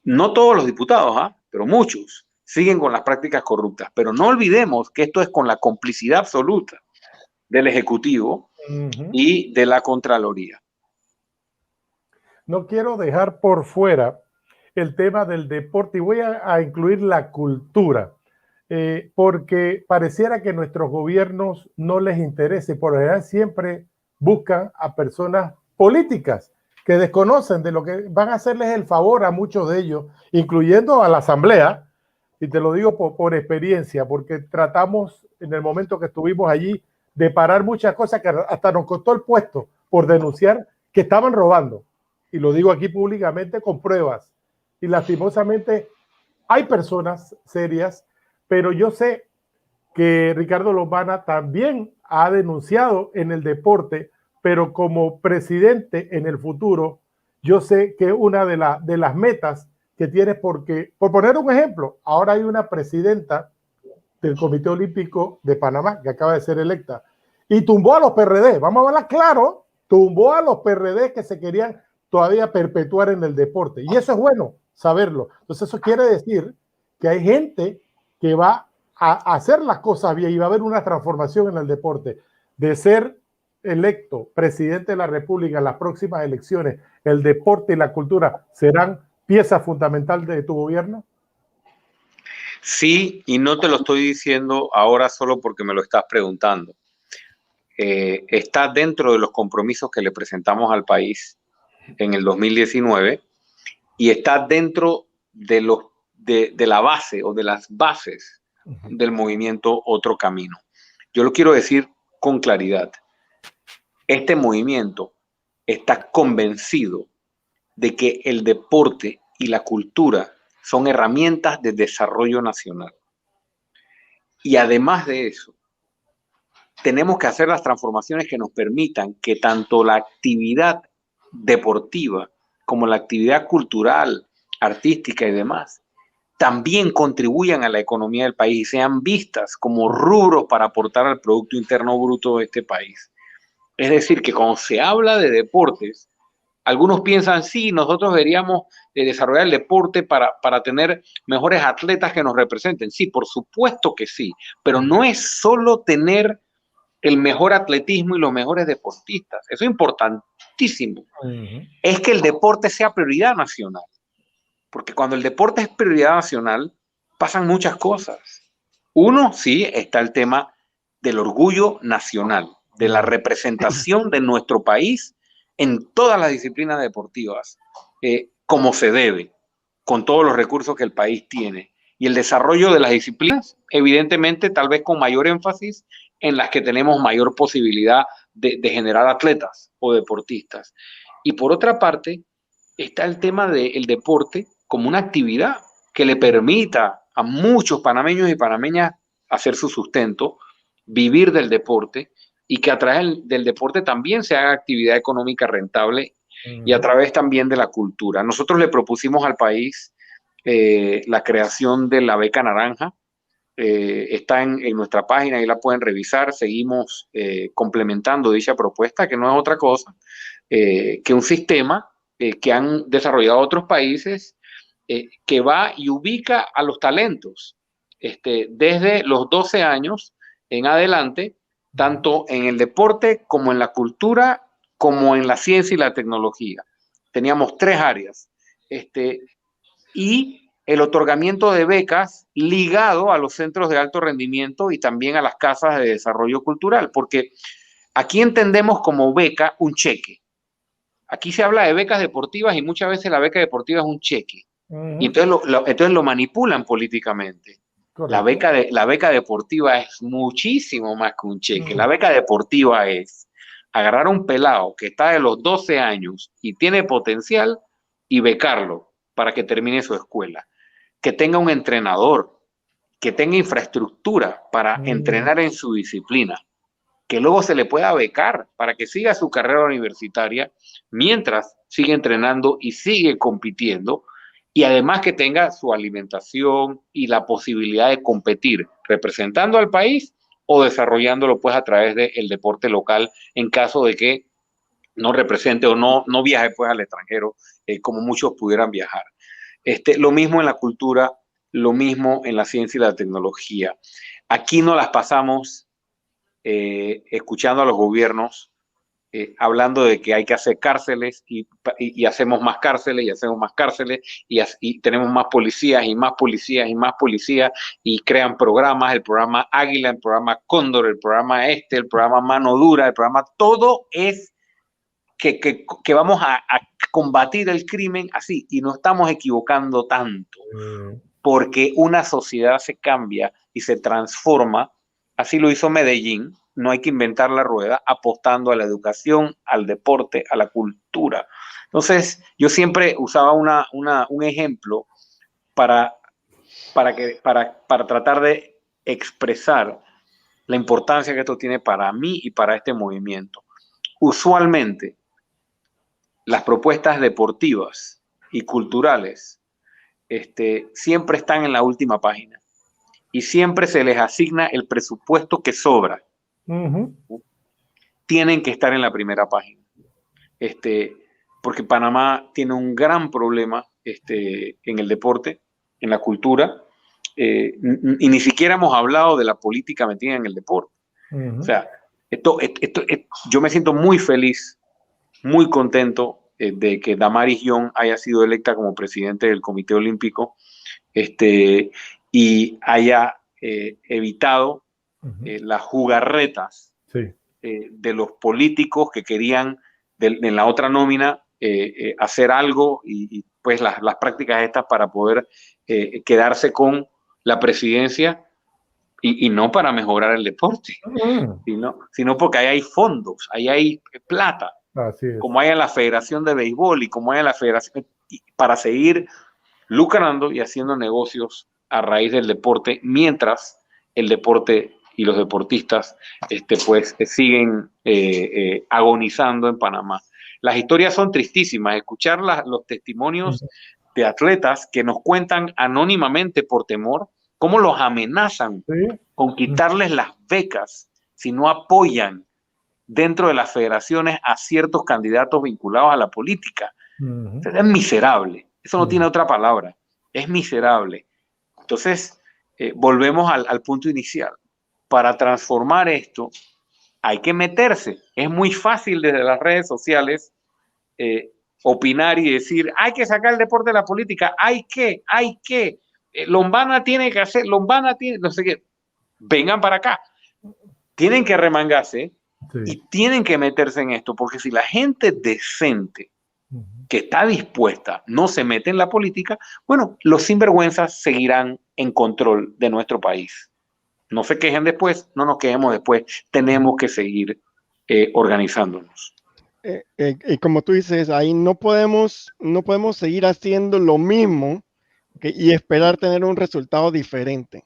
No todos los diputados, pero muchos siguen con las prácticas corruptas. Pero no olvidemos que esto es con la complicidad absoluta del Ejecutivo y de la Contraloría. No quiero dejar por fuera el tema del deporte y voy a incluir la cultura. Porque pareciera que nuestros gobiernos no les interese, por lo general siempre buscan a personas políticas que desconocen de lo que van a hacerles el favor a muchos de ellos, incluyendo a la Asamblea, y te lo digo por experiencia, porque tratamos en el momento que estuvimos allí de parar muchas cosas que hasta nos costó el puesto por denunciar que estaban robando, y lo digo aquí públicamente con pruebas, y lastimosamente hay personas serias. Pero yo sé que Ricardo Lombana también ha denunciado en el deporte pero como presidente en el futuro, yo sé que una de las metas que tienes, porque, por poner un ejemplo, ahora hay una presidenta del Comité Olímpico de Panamá que acaba de ser electa y tumbó a los PRD, vamos a hablar claro, tumbó a los PRD que se querían todavía perpetuar en el deporte. Y eso es bueno saberlo. Entonces eso quiere decir que hay gente que va a hacer las cosas bien y va a haber una transformación en el deporte. De ser electo presidente de la República en las próximas elecciones, el deporte y la cultura serán pieza fundamental de tu gobierno. Sí, y no te lo estoy diciendo ahora solo porque me lo estás preguntando. Está dentro de los compromisos que le presentamos al país en el 2019 y está dentro de, de la base o de las bases del movimiento Otro Camino. Yo lo quiero decir con claridad. Este movimiento está convencido de que el deporte y la cultura son herramientas de desarrollo nacional. Y además de eso, tenemos que hacer las transformaciones que nos permitan que tanto la actividad deportiva como la actividad cultural, artística y demás también contribuyan a la economía del país y sean vistas como rubros para aportar al Producto Interno Bruto de este país. Es decir, que cuando se habla de deportes, algunos piensan, sí, nosotros deberíamos desarrollar el deporte para tener mejores atletas que nos representen. Sí, por supuesto que sí, pero no es solo tener el mejor atletismo y los mejores deportistas. Eso es importantísimo. Es que el deporte sea prioridad nacional. Porque cuando el deporte es prioridad nacional, pasan muchas cosas. Uno, sí, está el tema del orgullo nacional, de la representación de nuestro país en todas las disciplinas deportivas, como se debe, con todos los recursos que el país tiene. Y el desarrollo de las disciplinas, evidentemente, tal vez con mayor énfasis en las que tenemos mayor posibilidad de generar atletas o deportistas. Y por otra parte, está el tema del deporte como una actividad que le permita a muchos panameños y panameñas hacer su sustento, vivir del deporte y que a través del deporte también se haga actividad económica rentable y a través también de la cultura. Nosotros le propusimos al país la creación de la beca naranja. Está en nuestra página y la pueden revisar. Seguimos complementando dicha propuesta, que no es otra cosa que un sistema que han desarrollado otros países que va y ubica a los talentos desde los 12 años en adelante, tanto en el deporte como en la cultura, como en la ciencia y la tecnología. Teníamos 3 áreas. Y el otorgamiento de becas ligado a los centros de alto rendimiento y también a las casas de desarrollo cultural, porque aquí entendemos como beca un cheque. Aquí se habla de becas deportivas y muchas veces la beca deportiva es un cheque. Y entonces lo manipulan políticamente. La beca deportiva es muchísimo más que un cheque. La beca deportiva es agarrar a un pelado que está de los 12 años y tiene potencial y becarlo para que termine su escuela. Que tenga un entrenador, que tenga infraestructura para entrenar en su disciplina, que luego se le pueda becar para que siga su carrera universitaria mientras sigue entrenando y sigue compitiendo, y además que tenga su alimentación y la posibilidad de competir representando al país o desarrollándolo pues a través del deporte local en caso de que no represente o no viaje pues al extranjero como muchos pudieran viajar. Lo mismo en la cultura, lo mismo en la ciencia y la tecnología. Aquí no las pasamos escuchando a los gobiernos hablando de que hay que hacer cárceles y hacemos más cárceles y hacemos más cárceles y tenemos más policías y más policías y más policías y crean programas, el programa Águila, el programa Cóndor, el programa el programa Mano Dura, el programa, todo es que vamos a combatir el crimen así y no estamos equivocando tanto porque una sociedad se cambia y se transforma. Así lo hizo Medellín. No hay que inventar la rueda, apostando a la educación, al deporte, a la cultura. Entonces, yo siempre usaba un ejemplo para tratar de expresar la importancia que esto tiene para mí y para este movimiento. usualmente las propuestas deportivas y culturales siempre están en la última página y siempre se les asigna el presupuesto que sobra. Tienen que estar en la primera página. Porque Panamá tiene un gran problema en el deporte, en la cultura, y ni siquiera hemos hablado de la política metida en el deporte. O sea, yo me siento muy feliz, muy contento de que Damaris Young haya sido electa como presidente del Comité Olímpico y haya evitado las jugarretas de los políticos que querían en la otra nómina hacer algo y pues las prácticas estas para poder quedarse con la presidencia y no para mejorar el deporte, sino porque ahí hay fondos, ahí hay plata, como hay en la Federación de Béisbol y como hay en la Federación, para seguir lucrando y haciendo negocios a raíz del deporte, mientras el deporte y los deportistas pues siguen agonizando en Panamá. Las historias son tristísimas. Escuchar los testimonios de atletas que nos cuentan anónimamente por temor cómo los amenazan con quitarles las becas si no apoyan dentro de las federaciones a ciertos candidatos vinculados a la política. Es miserable. Eso no tiene otra palabra. Es miserable. Entonces, volvemos al punto inicial. Para transformar esto, hay que meterse. Es muy fácil desde las redes sociales opinar y decir, hay que sacar el deporte de la política, hay que. Lombana tiene que hacer, Lombana tiene, no sé qué. Vengan para acá. Tienen que remangarse y tienen que meterse en esto, porque si la gente decente que está dispuesta no se mete en la política, bueno, los sinvergüenzas seguirán en control de nuestro país. No se quejen después, no nos quejemos después, tenemos que seguir organizándonos. Y como tú dices, ahí no podemos seguir haciendo lo mismo y esperar tener un resultado diferente.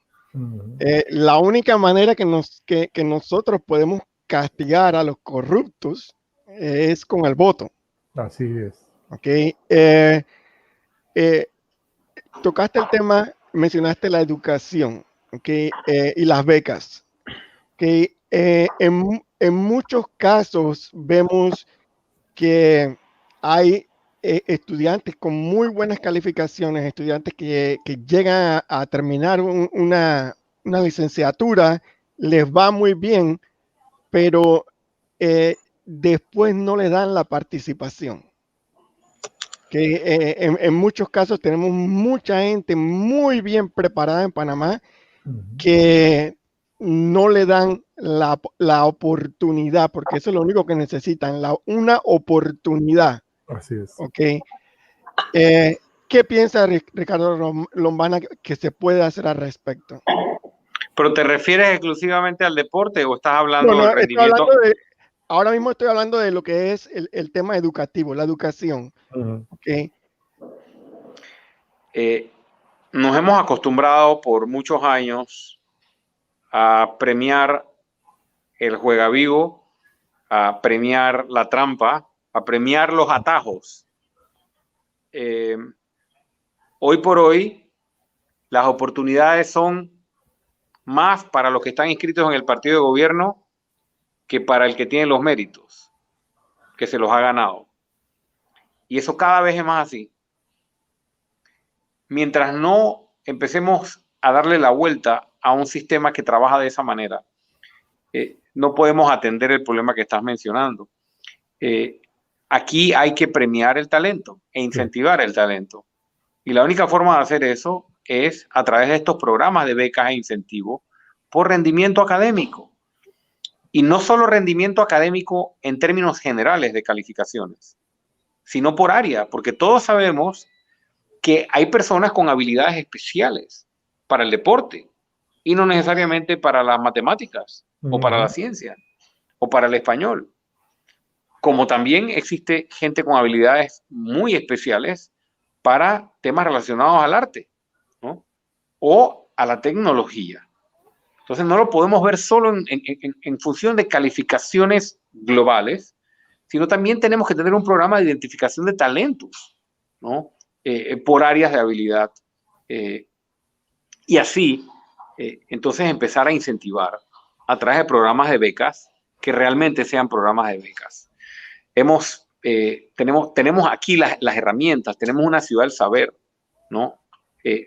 La única manera que nosotros podemos castigar a los corruptos es con el voto. Así es. Tocaste el tema, mencionaste la educación, y las becas. En muchos casos vemos que hay estudiantes con muy buenas calificaciones, estudiantes que llegan a terminar una licenciatura, les va muy bien, pero después no le dan la participación. En muchos casos tenemos mucha gente muy bien preparada en Panamá que no le dan la oportunidad, porque eso es lo único que necesitan, una oportunidad. Así es. ¿Qué piensa Ricardo Lombana que se puede hacer al respecto? ¿Pero te refieres exclusivamente al deporte o estás hablando del rendimiento? Ahora mismo estoy hablando de lo que es el tema educativo, la educación. Nos hemos acostumbrado por muchos años a premiar el juega vivo, a premiar la trampa, a premiar los atajos. Hoy por hoy, las oportunidades son más para los que están inscritos en el partido de gobierno que para el que tiene los méritos, que se los ha ganado. Y eso cada vez es más así. Mientras no empecemos a darle la vuelta a un sistema que trabaja de esa manera, no podemos atender el problema que estás mencionando. Aquí hay que premiar el talento e incentivar el talento. Y la única forma de hacer eso es a través de estos programas de becas e incentivos por rendimiento académico. Y no solo rendimiento académico en términos generales de calificaciones, sino por área, porque todos sabemos que hay personas con habilidades especiales para el deporte y no necesariamente para las matemáticas o para la ciencia o para el español. Como también existe gente con habilidades muy especiales para temas relacionados al arte, ¿no? O a la tecnología. Entonces no lo podemos ver solo en función de calificaciones globales, sino también tenemos que tener un programa de identificación de talentos, ¿no? Por áreas de habilidad. Y así, entonces empezar a incentivar a través de programas de becas que realmente sean programas de becas. Tenemos aquí las herramientas, tenemos una ciudad del saber, ¿no?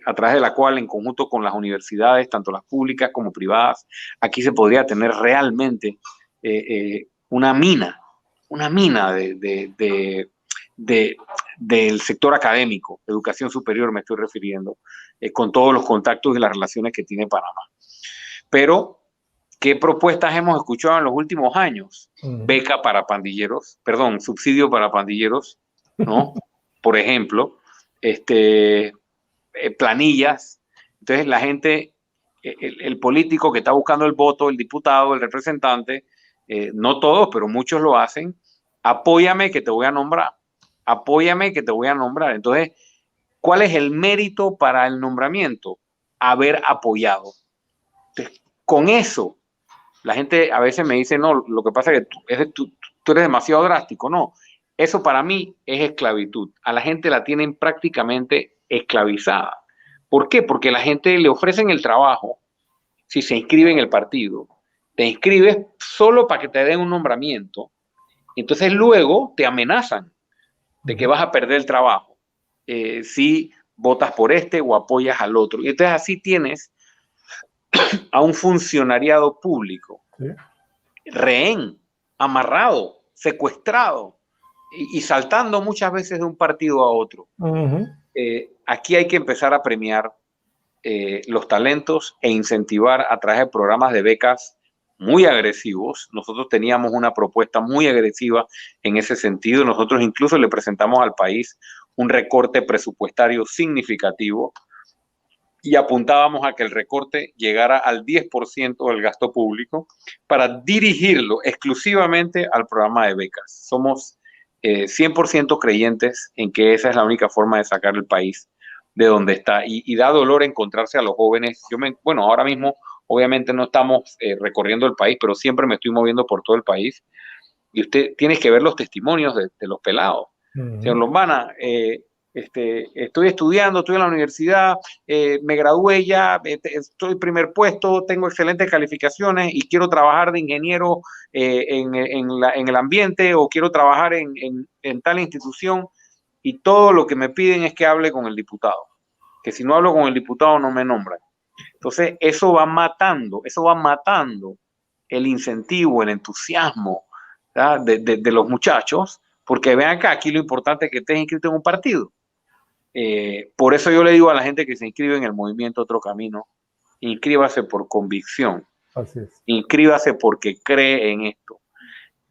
A través de la cual, en conjunto con las universidades, tanto las públicas como privadas, aquí se podría tener realmente una mina del sector académico, educación superior me estoy refiriendo, con todos los contactos y las relaciones que tiene Panamá. Pero, ¿qué propuestas hemos escuchado en los últimos años? Beca para pandilleros, perdón, subsidio para pandilleros, ¿no? Por ejemplo, planillas. Entonces la gente, el político que está buscando el voto, el diputado, el representante, no todos, pero muchos lo hacen, apóyame que te voy a nombrar, apóyame que te voy a nombrar. Entonces, ¿cuál es el mérito para el nombramiento? Haber apoyado. Entonces, con eso, la gente a veces me dice, no, lo que pasa es que tú eres demasiado drástico. No, eso para mí es esclavitud. A la gente la tienen prácticamente esclavizada. ¿Por qué? Porque la gente le ofrecen el trabajo si se inscribe en el partido. Te inscribes solo para que te den un nombramiento. Entonces luego te amenazan de que vas a perder el trabajo si votas por este o apoyas al otro. Y entonces así tienes a un funcionariado público, ¿sí?, rehén, amarrado, secuestrado y saltando muchas veces de un partido a otro. Aquí hay que empezar a premiar los talentos e incentivar a través de programas de becas muy agresivos. Nosotros teníamos una propuesta muy agresiva en ese sentido. Nosotros incluso le presentamos al país un recorte presupuestario significativo y apuntábamos a que el recorte llegara al 10% del gasto público para dirigirlo exclusivamente al programa de becas. Somos 100% creyentes en que esa es la única forma de sacar el país de donde está. Y da dolor encontrarse a los jóvenes. Bueno, ahora mismo obviamente no estamos recorriendo el país, pero siempre me estoy moviendo por todo el país. Y usted tiene que ver los testimonios de los pelados. Señor Lombana, estoy estudiando, estoy en la universidad, me gradué ya, estoy primer puesto, tengo excelentes calificaciones y quiero trabajar de ingeniero en el ambiente o quiero trabajar en tal institución y todo lo que me piden es que hable con el diputado, que si no hablo con el diputado no me nombran. Entonces eso va matando el incentivo, el entusiasmo de los muchachos, porque vean acá, aquí lo importante es que estés inscrito en un partido. Por eso yo le digo a la gente que se inscribe en el movimiento Otro Camino, inscríbase por convicción. Así es. Inscríbase porque cree en esto.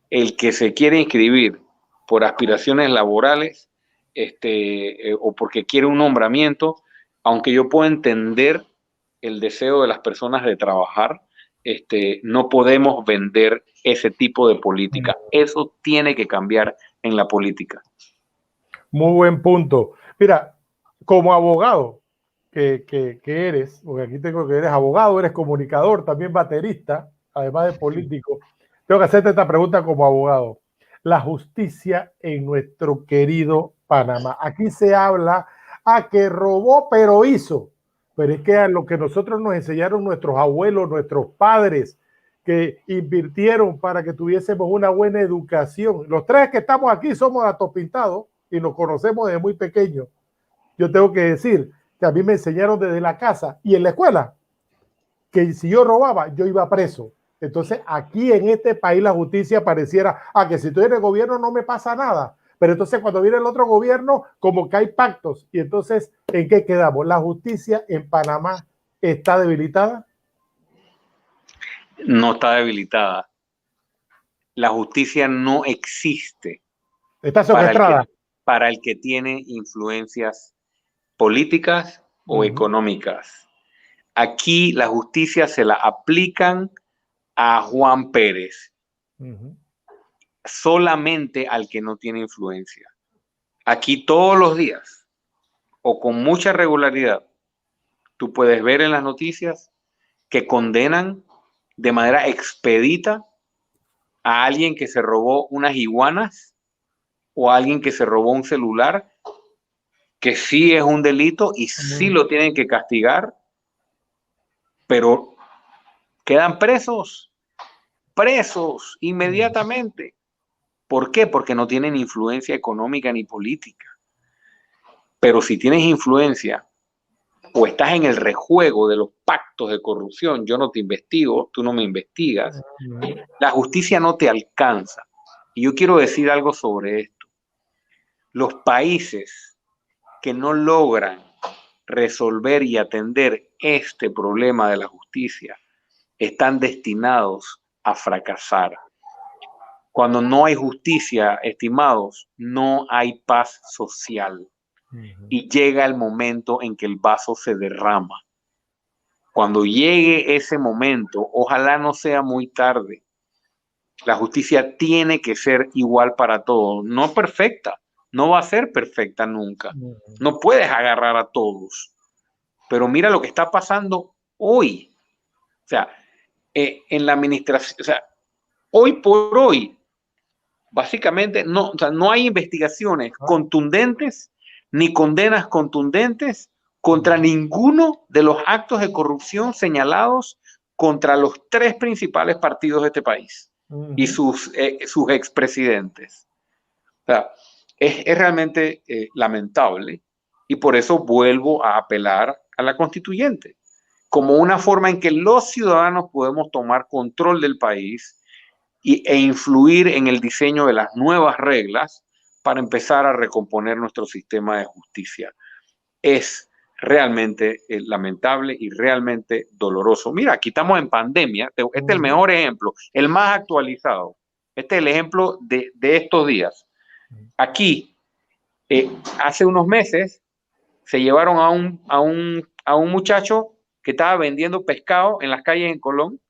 El que se quiere inscribir por aspiraciones laborales o porque quiere un nombramiento, aunque yo puedo entender el deseo de las personas de trabajar, no podemos vender ese tipo de política. Eso tiene que cambiar en la política. Muy buen punto. Mira, como abogado que eres, porque aquí tengo que eres abogado, eres comunicador, también baterista, además de político, tengo que hacerte esta pregunta como abogado. La justicia en nuestro querido Panamá. Aquí se habla a que robó, pero hizo. Pero es que a lo que nosotros nos enseñaron nuestros abuelos, nuestros padres, que invirtieron para que tuviésemos una buena educación. Los tres que estamos aquí somos atopintados y nos conocemos desde muy pequeños. Yo tengo que decir que a mí me enseñaron desde la casa y en la escuela que si yo robaba, yo iba preso. Entonces, aquí en este país la justicia pareciera que si estoy en el gobierno no me pasa nada. Pero entonces cuando viene el otro gobierno, como que hay pactos. Y entonces, ¿en qué quedamos? ¿La justicia en Panamá está debilitada? No está debilitada. La justicia no existe. Está secuestrada. Para el que tiene influencias políticas o económicas. Aquí la justicia se la aplican a Juan Pérez. Solamente al que no tiene influencia. Aquí todos los días, o con mucha regularidad, tú puedes ver en las noticias que condenan de manera expedita a alguien que se robó unas iguanas o a alguien que se robó un celular, que sí es un delito y sí lo tienen que castigar, pero quedan presos inmediatamente. ¿Por qué? Porque no tienen influencia económica ni política. Pero si tienes influencia o estás en el rejuego de los pactos de corrupción, yo no te investigo, tú no me investigas, la justicia no te alcanza. Y yo quiero decir algo sobre esto. Los países que no logran resolver y atender este problema de la justicia están destinados a fracasar. Cuando no hay justicia, estimados, no hay paz social. Y llega el momento en que el vaso se derrama. Cuando llegue ese momento, ojalá no sea muy tarde. La justicia tiene que ser igual para todos, no perfecta, no va a ser perfecta nunca. No puedes agarrar a todos. Pero mira lo que está pasando hoy. O sea, en la administración, o sea, hoy por hoy, básicamente no, o sea, no hay investigaciones contundentes ni condenas contundentes contra ninguno de los actos de corrupción señalados contra los tres principales partidos de este país y sus expresidentes. O sea, es realmente lamentable y por eso vuelvo a apelar a la constituyente como una forma en que los ciudadanos podemos tomar control del país e influir en el diseño de las nuevas reglas para empezar a recomponer nuestro sistema de justicia. Es realmente lamentable y realmente doloroso. Mira, aquí estamos en pandemia. Este es el mejor ejemplo, el más actualizado. Este es el ejemplo de estos días. Aquí, hace unos meses, se llevaron a un muchacho que estaba vendiendo pescado en las calles en Colón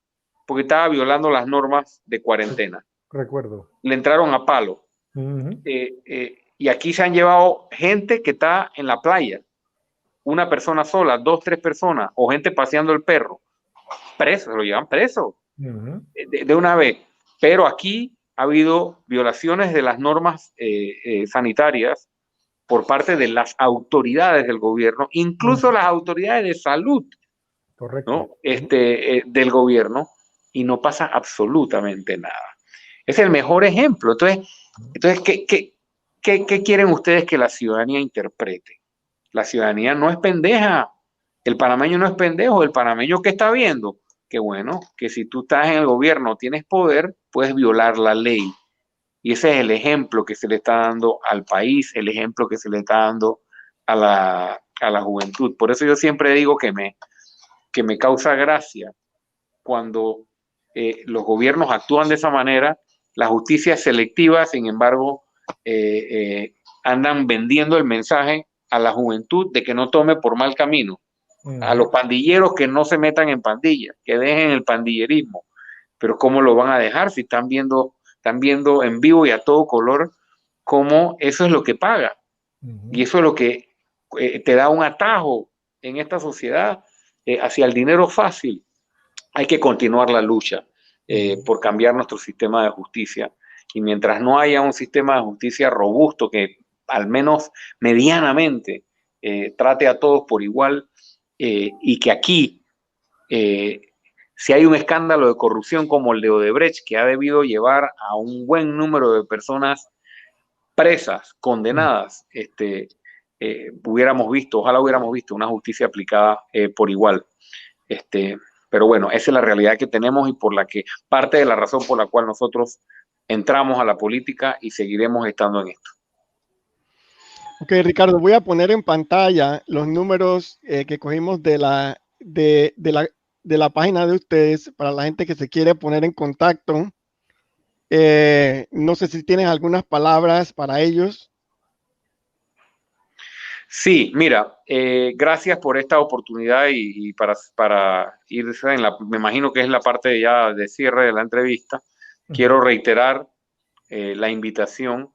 porque estaba violando las normas de cuarentena. Recuerdo. Le entraron a palo. Y aquí se han llevado gente que está en la playa, una persona sola, 2, 3 personas, o gente paseando el perro, preso, lo llevan preso de una vez. Pero aquí ha habido violaciones de las normas sanitarias por parte de las autoridades del gobierno, incluso las autoridades de salud. Correcto. ¿No? Del gobierno, y no pasa absolutamente nada. Es el mejor ejemplo. Entonces ¿qué quieren ustedes que la ciudadanía interprete? La ciudadanía no es pendeja. El panameño no es pendejo. El panameño que está viendo, que bueno, que si tú estás en el gobierno, tienes poder, puedes violar la ley. Y ese es el ejemplo que se le está dando al país, el ejemplo que se le está dando a la juventud. Por eso yo siempre digo que me causa gracia cuando los gobiernos actúan de esa manera. La justicia es selectiva, sin embargo, andan vendiendo el mensaje a la juventud de que no tome por mal camino. A los pandilleros que no se metan en pandillas, que dejen el pandillerismo. Pero ¿cómo lo van a dejar si están viendo en vivo y a todo color cómo eso es lo que paga? Y eso es lo que te da un atajo en esta sociedad hacia el dinero fácil. Hay que continuar la lucha por cambiar nuestro sistema de justicia. Y mientras no haya un sistema de justicia robusto que al menos medianamente trate a todos por igual, y que aquí, si hay un escándalo de corrupción como el de Odebrecht, que ha debido llevar a un buen número de personas presas, condenadas, ojalá hubiéramos visto una justicia aplicada por igual. Pero bueno, esa es la realidad que tenemos y parte de la razón por la cual nosotros entramos a la política y seguiremos estando en esto. Ok, Ricardo, voy a poner en pantalla los números que cogimos de la página de ustedes para la gente que se quiere poner en contacto. No sé si tienes algunas palabras para ellos. Sí, mira, gracias por esta oportunidad y para ir me imagino que es la parte ya de cierre de la entrevista. Quiero reiterar la invitación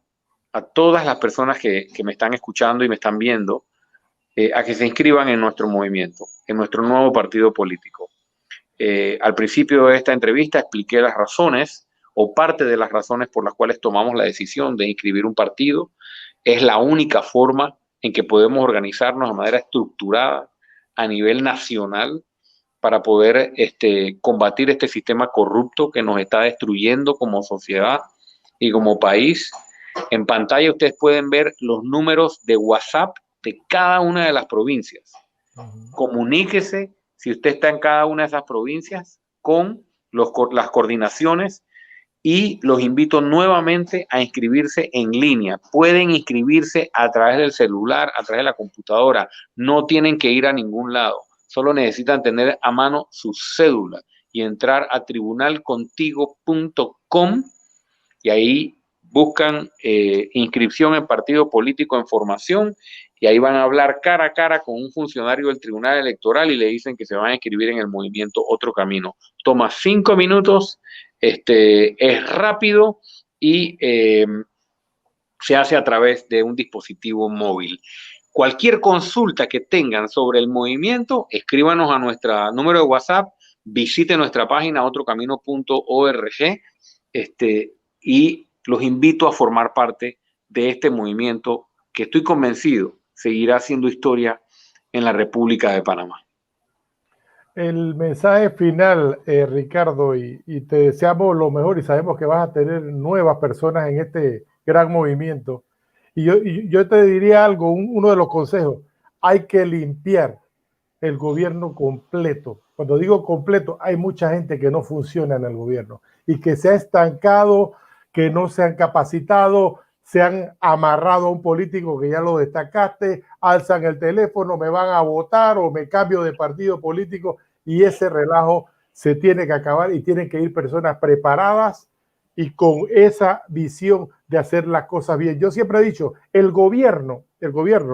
a todas las personas que me están escuchando y me están viendo a que se inscriban en nuestro movimiento, en nuestro nuevo partido político. Al principio de esta entrevista expliqué las razones o parte de las razones por las cuales tomamos la decisión de inscribir un partido. Es la única forma en que podemos organizarnos de manera estructurada a nivel nacional para poder combatir este sistema corrupto que nos está destruyendo como sociedad y como país. En pantalla ustedes pueden ver los números de WhatsApp de cada una de las provincias. Comuníquese si usted está en cada una de esas provincias con las coordinaciones, y los invito nuevamente a inscribirse en línea. Pueden inscribirse a través del celular, a través de la computadora. No tienen que ir a ningún lado. Solo necesitan tener a mano su cédula y entrar a tribunalcontigo.com y ahí buscan inscripción en partido político en formación, y ahí van a hablar cara a cara con un funcionario del Tribunal Electoral y le dicen que se van a inscribir en el movimiento Otro Camino. Toma 5 minutos, es rápido y se hace a través de un dispositivo móvil. Cualquier consulta que tengan sobre el movimiento, escríbanos a nuestro número de WhatsApp, visite nuestra página otrocamino.org, y los invito a formar parte de este movimiento que estoy convencido seguirá haciendo historia en la República de Panamá. El mensaje final, Ricardo, y te deseamos lo mejor y sabemos que vas a tener nuevas personas en este gran movimiento. Y yo te diría algo, uno de los consejos: hay que limpiar el gobierno completo. Cuando digo completo, hay mucha gente que no funciona en el gobierno y que se ha estancado, que no se han capacitado, se han amarrado a un político que ya lo destacaste, alzan el teléfono, me van a votar o me cambio de partido político, y ese relajo se tiene que acabar y tienen que ir personas preparadas y con esa visión de hacer las cosas bien. Yo siempre he dicho, el gobierno,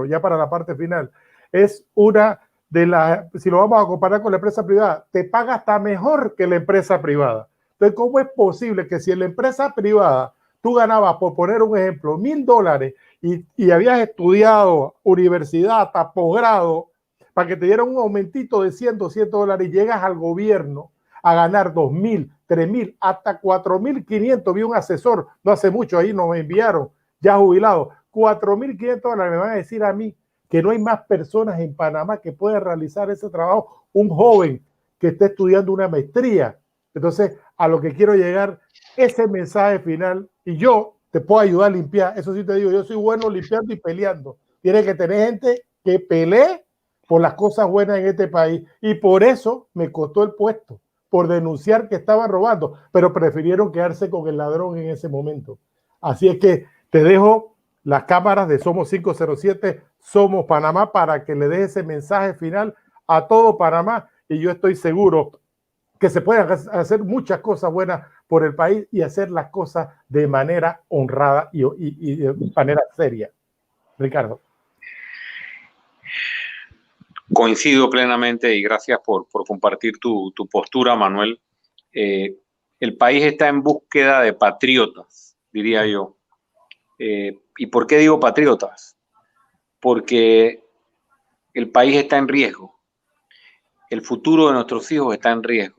ya para la parte final, es una de las, si lo vamos a comparar con la empresa privada, te paga hasta mejor que la empresa privada. Entonces, ¿cómo es posible que si en la empresa privada tú ganabas, por poner un ejemplo, $1,000 y habías estudiado universidad hasta posgrado, para que te dieran un aumentito de $100, $200, y llegas al gobierno a ganar 2,000, 3,000, hasta 4,500? Vi un asesor no hace mucho, ahí nos enviaron, ya jubilado, $4,500. Me van a decir a mí que no hay más personas en Panamá que puedan realizar ese trabajo, un joven que esté estudiando una maestría. Entonces, a lo que quiero llegar, ese mensaje final, y yo te puedo ayudar a limpiar, eso sí te digo, yo soy bueno limpiando y peleando. Tienes que tener gente que pelee por las cosas buenas en este país, y por eso me costó el puesto, por denunciar que estaban robando, pero prefirieron quedarse con el ladrón en ese momento. Así es que te dejo las cámaras de Somos 507, Somos Panamá, para que le des ese mensaje final a todo Panamá, y yo estoy seguro que se pueden hacer muchas cosas buenas por el país y hacer las cosas de manera honrada y de manera seria. Ricardo. Coincido plenamente y gracias por compartir tu postura, Manuel. El país está en búsqueda de patriotas, diría yo. ¿Y por qué digo patriotas? Porque el país está en riesgo. El futuro de nuestros hijos está en riesgo.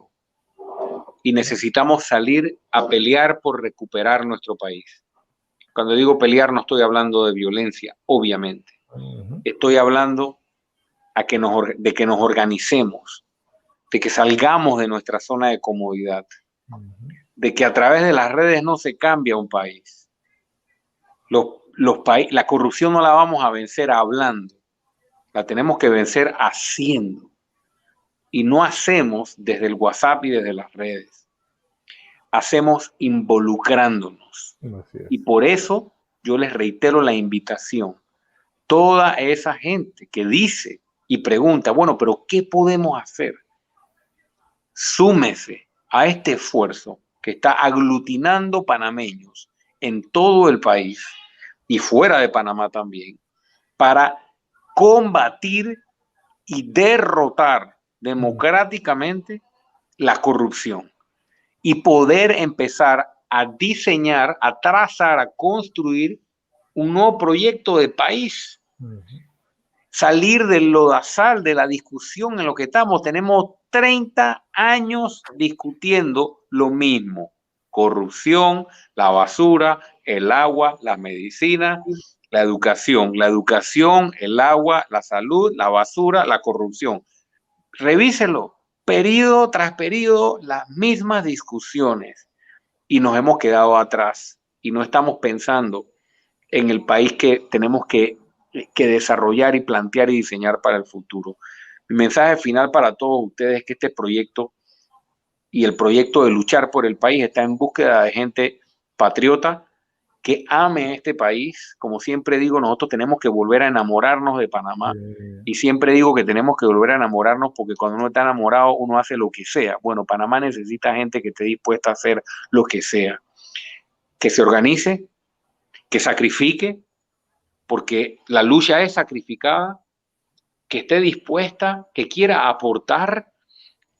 Y necesitamos salir a pelear por recuperar nuestro país. Cuando digo pelear, no estoy hablando de violencia, obviamente. Estoy hablando de que nos organicemos, de que salgamos de nuestra zona de comodidad, de que a través de las redes no se cambia un país. La corrupción no la vamos a vencer hablando, la tenemos que vencer haciendo. Y no hacemos desde el WhatsApp y desde las redes, hacemos involucrándonos. Y por eso yo les reitero la invitación. Toda esa gente que dice y pregunta, bueno, pero ¿qué podemos hacer? Súmese a este esfuerzo que está aglutinando panameños en todo el país y fuera de Panamá también, para combatir y derrotar democráticamente la corrupción y poder empezar a diseñar, a trazar, a construir un nuevo proyecto de país. Salir del lodazal de la discusión en lo que estamos. Tenemos 30 años discutiendo lo mismo. corrupción, la basura, el agua, las medicinas, la educación, el agua, la salud, la basura, la corrupción. Revíselo, periodo tras periodo, las mismas discusiones y nos hemos quedado atrás y no estamos pensando en el país que tenemos que desarrollar y plantear y diseñar para el futuro. Mi mensaje final para todos ustedes es que este proyecto y el proyecto de luchar por el país está en búsqueda de gente patriota que ame este país. Como siempre digo, nosotros tenemos que volver a enamorarnos de Panamá. Y siempre digo que tenemos que volver a enamorarnos porque cuando uno está enamorado, uno hace lo que sea. Bueno, Panamá necesita gente que esté dispuesta a hacer lo que sea. Que se organice, que sacrifique, porque la lucha es sacrificada, que esté dispuesta, que quiera aportar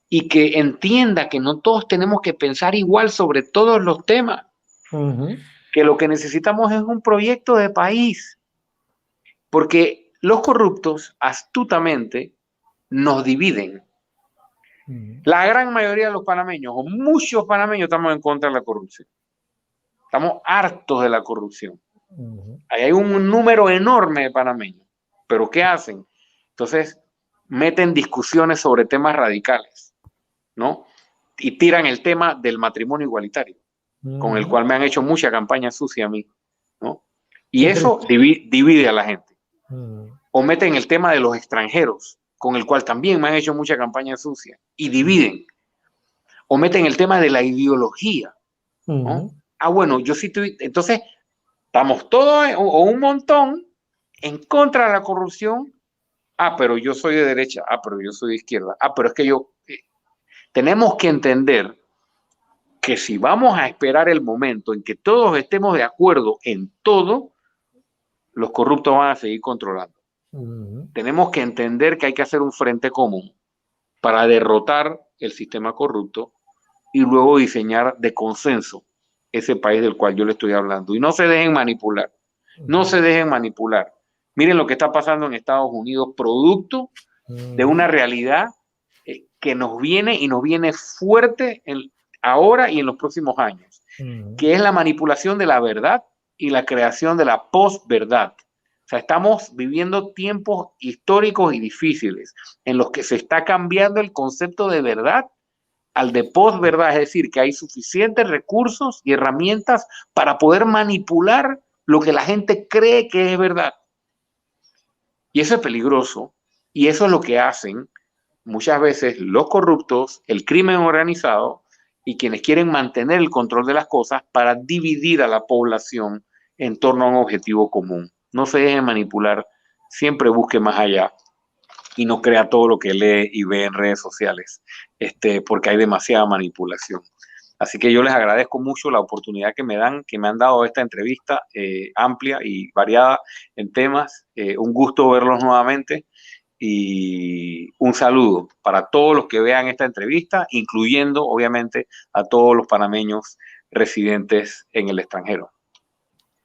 y que entienda que no todos tenemos que pensar igual sobre todos los temas. Que lo que necesitamos es un proyecto de país, porque los corruptos astutamente nos dividen. La gran mayoría de los panameños, o muchos panameños, estamos en contra de la corrupción. Estamos hartos de la corrupción. Ahí hay un número enorme de panameños. ¿Pero qué hacen? Entonces, meten discusiones sobre temas radicales, ¿no? Y tiran el tema del matrimonio igualitario, con el cual me han hecho mucha campaña sucia a mí, ¿no? Y eso divide a la gente. O meten el tema de los extranjeros, con el cual también me han hecho mucha campaña sucia, y dividen. O meten el tema de la ideología, ¿no? Bueno, yo sí estoy... Entonces, estamos todos, o un montón, en contra de la corrupción. Pero yo soy de derecha. Pero yo soy de izquierda. Pero es que yo... tenemos que entender que si vamos a esperar el momento en que todos estemos de acuerdo en todo, los corruptos van a seguir controlando. Tenemos que entender que hay que hacer un frente común para derrotar el sistema corrupto y luego diseñar de consenso ese país del cual yo le estoy hablando. Y no se dejen manipular. No se dejen manipular. Miren lo que está pasando en Estados Unidos, producto de una realidad que nos viene y nos viene fuerte ahora y en los próximos años, que es la manipulación de la verdad y la creación de la posverdad. O sea, estamos viviendo tiempos históricos y difíciles en los que se está cambiando el concepto de verdad al de posverdad, es decir, que hay suficientes recursos y herramientas para poder manipular lo que la gente cree que es verdad. Y eso es peligroso, y eso es lo que hacen muchas veces los corruptos, el crimen organizado y quienes quieren mantener el control de las cosas para dividir a la población en torno a un objetivo común. No se dejen manipular, siempre busque más allá y no crea todo lo que lee y ve en redes sociales, porque hay demasiada manipulación. Así que yo les agradezco mucho la oportunidad que me han dado esta entrevista amplia y variada en temas. Un gusto verlos nuevamente y un saludo para todos los que vean esta entrevista, incluyendo obviamente a todos los panameños residentes en el extranjero.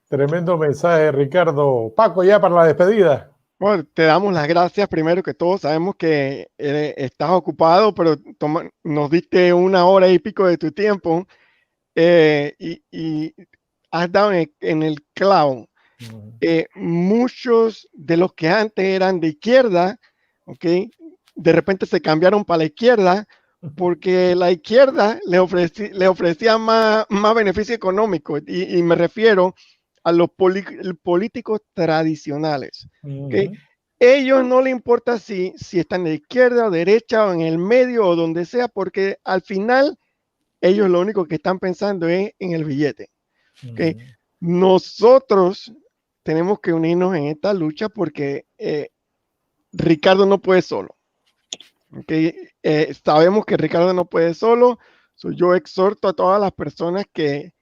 Tremendo mensaje, Ricardo. Paco, ya para la despedida. Bueno, te damos las gracias primero que todo. Sabemos que estás ocupado, pero nos diste 1 hora y pico de tu tiempo y has dado en el clavo. Muchos de los que antes eran de izquierda, ¿okay? De repente se cambiaron para la izquierda porque la izquierda le ofrecía más beneficio económico y me refiero a los políticos tradicionales. ¿Okay? Ellos no les importa si están de izquierda o derecha o en el medio o donde sea, porque al final ellos lo único que están pensando es en el billete. ¿Okay? Nosotros tenemos que unirnos en esta lucha porque Ricardo no puede solo. ¿Okay? Sabemos que Ricardo no puede solo. Yo exhorto a todas las personas que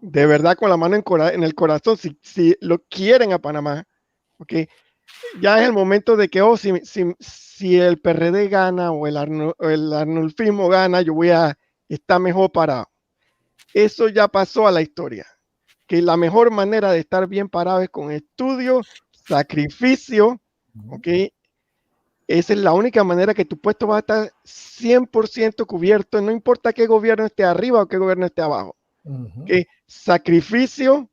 de verdad con la mano en el corazón, si lo quieren a Panamá, ¿okay? Ya es el momento de que si el PRD gana o el arnulfismo gana, yo voy a estar mejor parado. Eso ya pasó a la historia. Que la mejor manera de estar bien parado es con estudio, sacrificio, ¿ok? Esa es la única manera que tu puesto va a estar 100% cubierto, no importa qué gobierno esté arriba o qué gobierno esté abajo. ¿Okay? Sacrificio.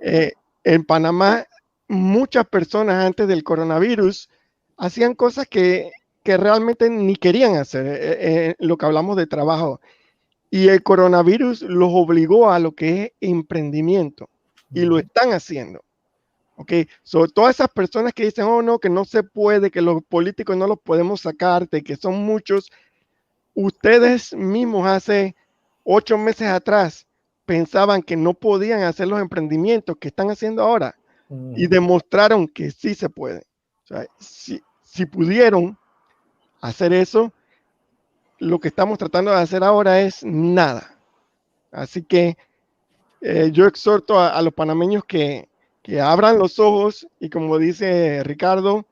En Panamá, muchas personas antes del coronavirus hacían cosas que realmente ni querían hacer, lo que hablamos de trabajo. Y el coronavirus los obligó a lo que es emprendimiento y lo están haciendo. Okay, sobre todas esas personas que dicen, oh no, que no se puede, que los políticos no los podemos sacar, de que son muchos, ustedes mismos hace 8 meses atrás pensaban que no podían hacer los emprendimientos que están haciendo ahora y demostraron que sí se puede. O sea, si pudieron hacer eso, lo que estamos tratando de hacer ahora es nada. Así que yo exhorto a los panameños que abran los ojos y, como dice Ricardo,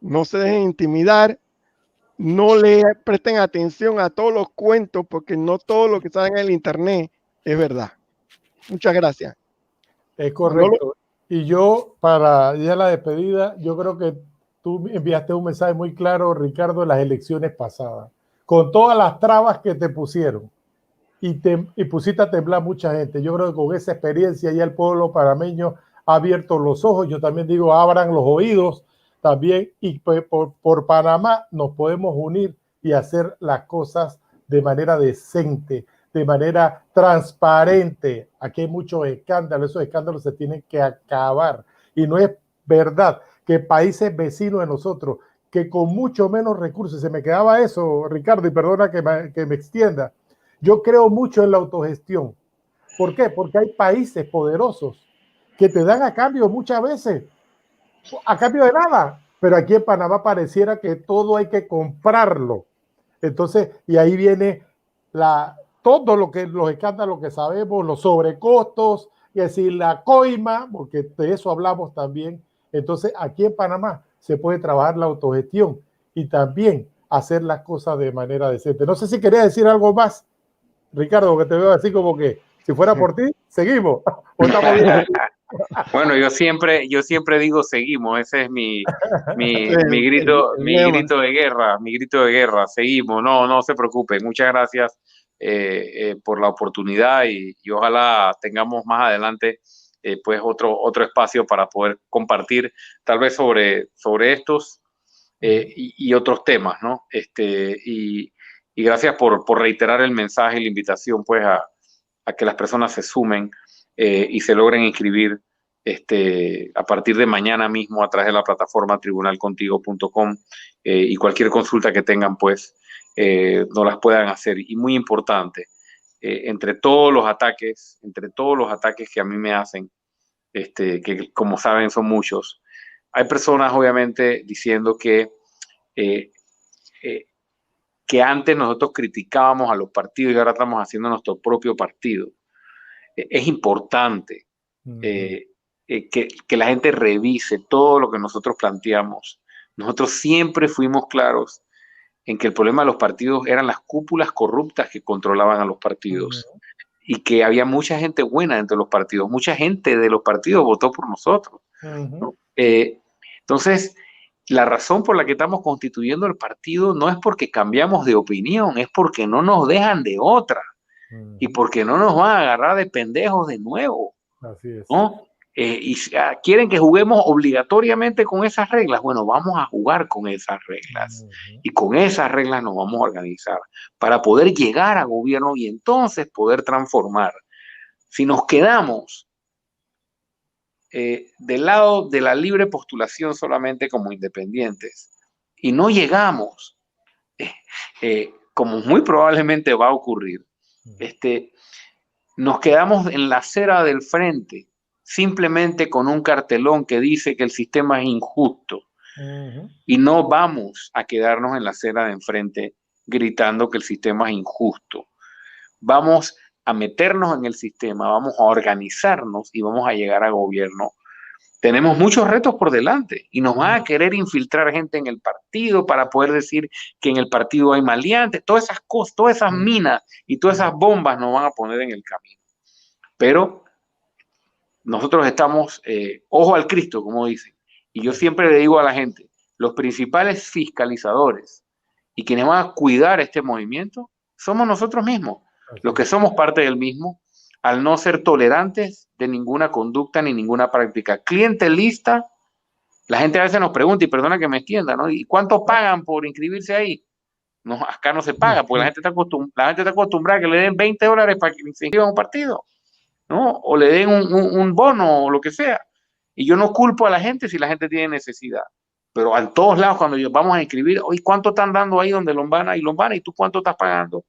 no se dejen intimidar, no le presten atención a todos los cuentos, porque no todo lo que sale en el internet es verdad. Muchas gracias. Es correcto. Y yo, para ya la despedida, yo creo que tú enviaste un mensaje muy claro, Ricardo, en las elecciones pasadas, con todas las trabas que te pusieron y pusiste a temblar mucha gente. Yo creo que con esa experiencia ya el pueblo panameño ha abierto los ojos. Yo también digo, abran los oídos también, y por Panamá nos podemos unir y hacer las cosas de manera decente, de manera transparente. Aquí hay muchos escándalos, esos escándalos se tienen que acabar. Y no es verdad que países vecinos de nosotros, que con mucho menos recursos, se me quedaba eso, Ricardo, y perdona que me extienda, yo creo mucho en la autogestión. ¿Por qué? Porque hay países poderosos que te dan a cambio muchas veces, a cambio de nada, pero aquí en Panamá pareciera que todo hay que comprarlo. Entonces, y ahí viene todo lo que los escándalos que sabemos, los sobrecostos, y decir la coima, porque de eso hablamos también. Entonces, aquí en Panamá se puede trabajar la autogestión y también hacer las cosas de manera decente. No sé si querías decir algo más, Ricardo, que te veo así como que si fuera por ti, seguimos. Bueno, yo siempre digo seguimos, ese es mi grito de guerra, seguimos, no se preocupen, muchas gracias por la oportunidad y ojalá tengamos más adelante pues otro espacio para poder compartir tal vez sobre estos y otros temas, ¿no? Y gracias por reiterar el mensaje y la invitación pues a que las personas se sumen y se logren inscribir a partir de mañana mismo a través de la plataforma tribunalcontigo.com y cualquier consulta que tengan pues no las puedan hacer. Y muy importante, entre todos los ataques que a mí me hacen, que como saben son muchos, hay personas obviamente diciendo que antes nosotros criticábamos a los partidos y ahora estamos haciendo nuestro propio partido. Es importante que la gente revise todo lo que nosotros planteamos. Nosotros siempre fuimos claros en que el problema de los partidos eran las cúpulas corruptas que controlaban a los partidos y que había mucha gente buena dentro de los partidos. Mucha gente de los partidos votó por nosotros, ¿no? Entonces, la razón por la que estamos constituyendo el partido no es porque cambiamos de opinión, es porque no nos dejan de otra y porque no nos van a agarrar de pendejos de nuevo. Así es. ¿No? Y quieren que juguemos obligatoriamente con esas reglas. Bueno, vamos a jugar con esas reglas y con esas reglas nos vamos a organizar para poder llegar a gobierno y entonces poder transformar. Si nos quedamos del lado de la libre postulación solamente como independientes y no llegamos, como muy probablemente va a ocurrir, nos quedamos en la acera del frente simplemente con un cartelón que dice que el sistema es injusto y no vamos a quedarnos en la acera de enfrente gritando que el sistema es injusto. Vamos a meternos en el sistema, vamos a organizarnos y vamos a llegar a gobierno. Tenemos muchos retos por delante y nos van a querer infiltrar gente en el partido para poder decir que en el partido hay maleantes, todas esas cosas, todas esas minas y todas esas bombas nos van a poner en el camino. Pero nosotros estamos, ojo al Cristo, como dicen. Y yo siempre le digo a la gente, los principales fiscalizadores y quienes van a cuidar este movimiento somos nosotros mismos, los que somos parte del mismo, al no ser tolerantes de ninguna conducta ni ninguna práctica clientelista. La gente a veces nos pregunta, y perdona que me extienda, ¿no? ¿Y cuánto pagan por inscribirse ahí? No, acá no se paga, porque la gente está acostumbrada a que le den $20 para que se inscriba a un partido, ¿no? O le den un bono o lo que sea. Y yo no culpo a la gente si la gente tiene necesidad. Pero a todos lados, cuando vamos a inscribir, oye, ¿cuánto están dando ahí donde Lombana? ¿Y tú cuánto estás pagando?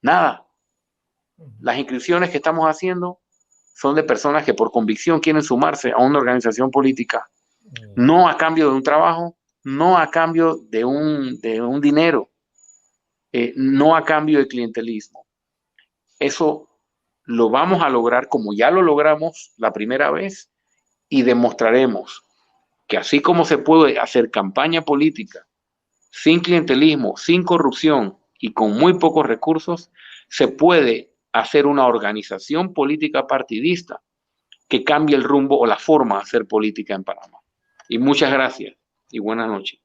Nada. Las inscripciones que estamos haciendo son de personas que por convicción quieren sumarse a una organización política, no a cambio de un trabajo, no a cambio de un dinero, no a cambio de clientelismo. Eso lo vamos a lograr como ya lo logramos la primera vez, y demostraremos que así como se puede hacer campaña política sin clientelismo, sin corrupción y con muy pocos recursos, se puede hacer una organización política partidista que cambie el rumbo o la forma de hacer política en Panamá. Y muchas gracias y buenas noches.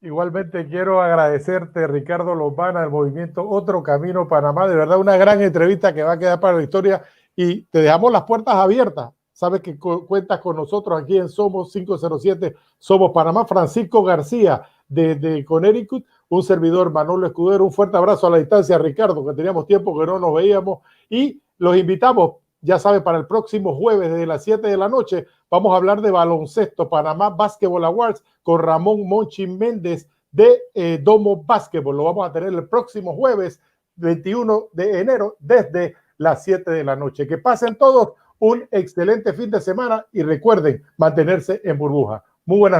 Igualmente quiero agradecerte, Ricardo Lombana, del movimiento Otro Camino Panamá. De verdad, una gran entrevista que va a quedar para la historia, y te dejamos las puertas abiertas. Sabes que cuentas con nosotros aquí en Somos 507, Somos Panamá. Francisco García, de Connecticut, un servidor, Manolo Escudero. Un fuerte abrazo a la distancia, Ricardo, que teníamos tiempo que no nos veíamos, y los invitamos, ya saben, para el próximo jueves desde las 7 de la noche. Vamos a hablar de baloncesto, Panamá Basketball Awards, con Ramón Monchi Méndez de Domo Basketball. Lo vamos a tener el próximo jueves 21 de enero desde las 7 de la noche. Que pasen todos un excelente fin de semana y recuerden mantenerse en burbuja. Muy buenas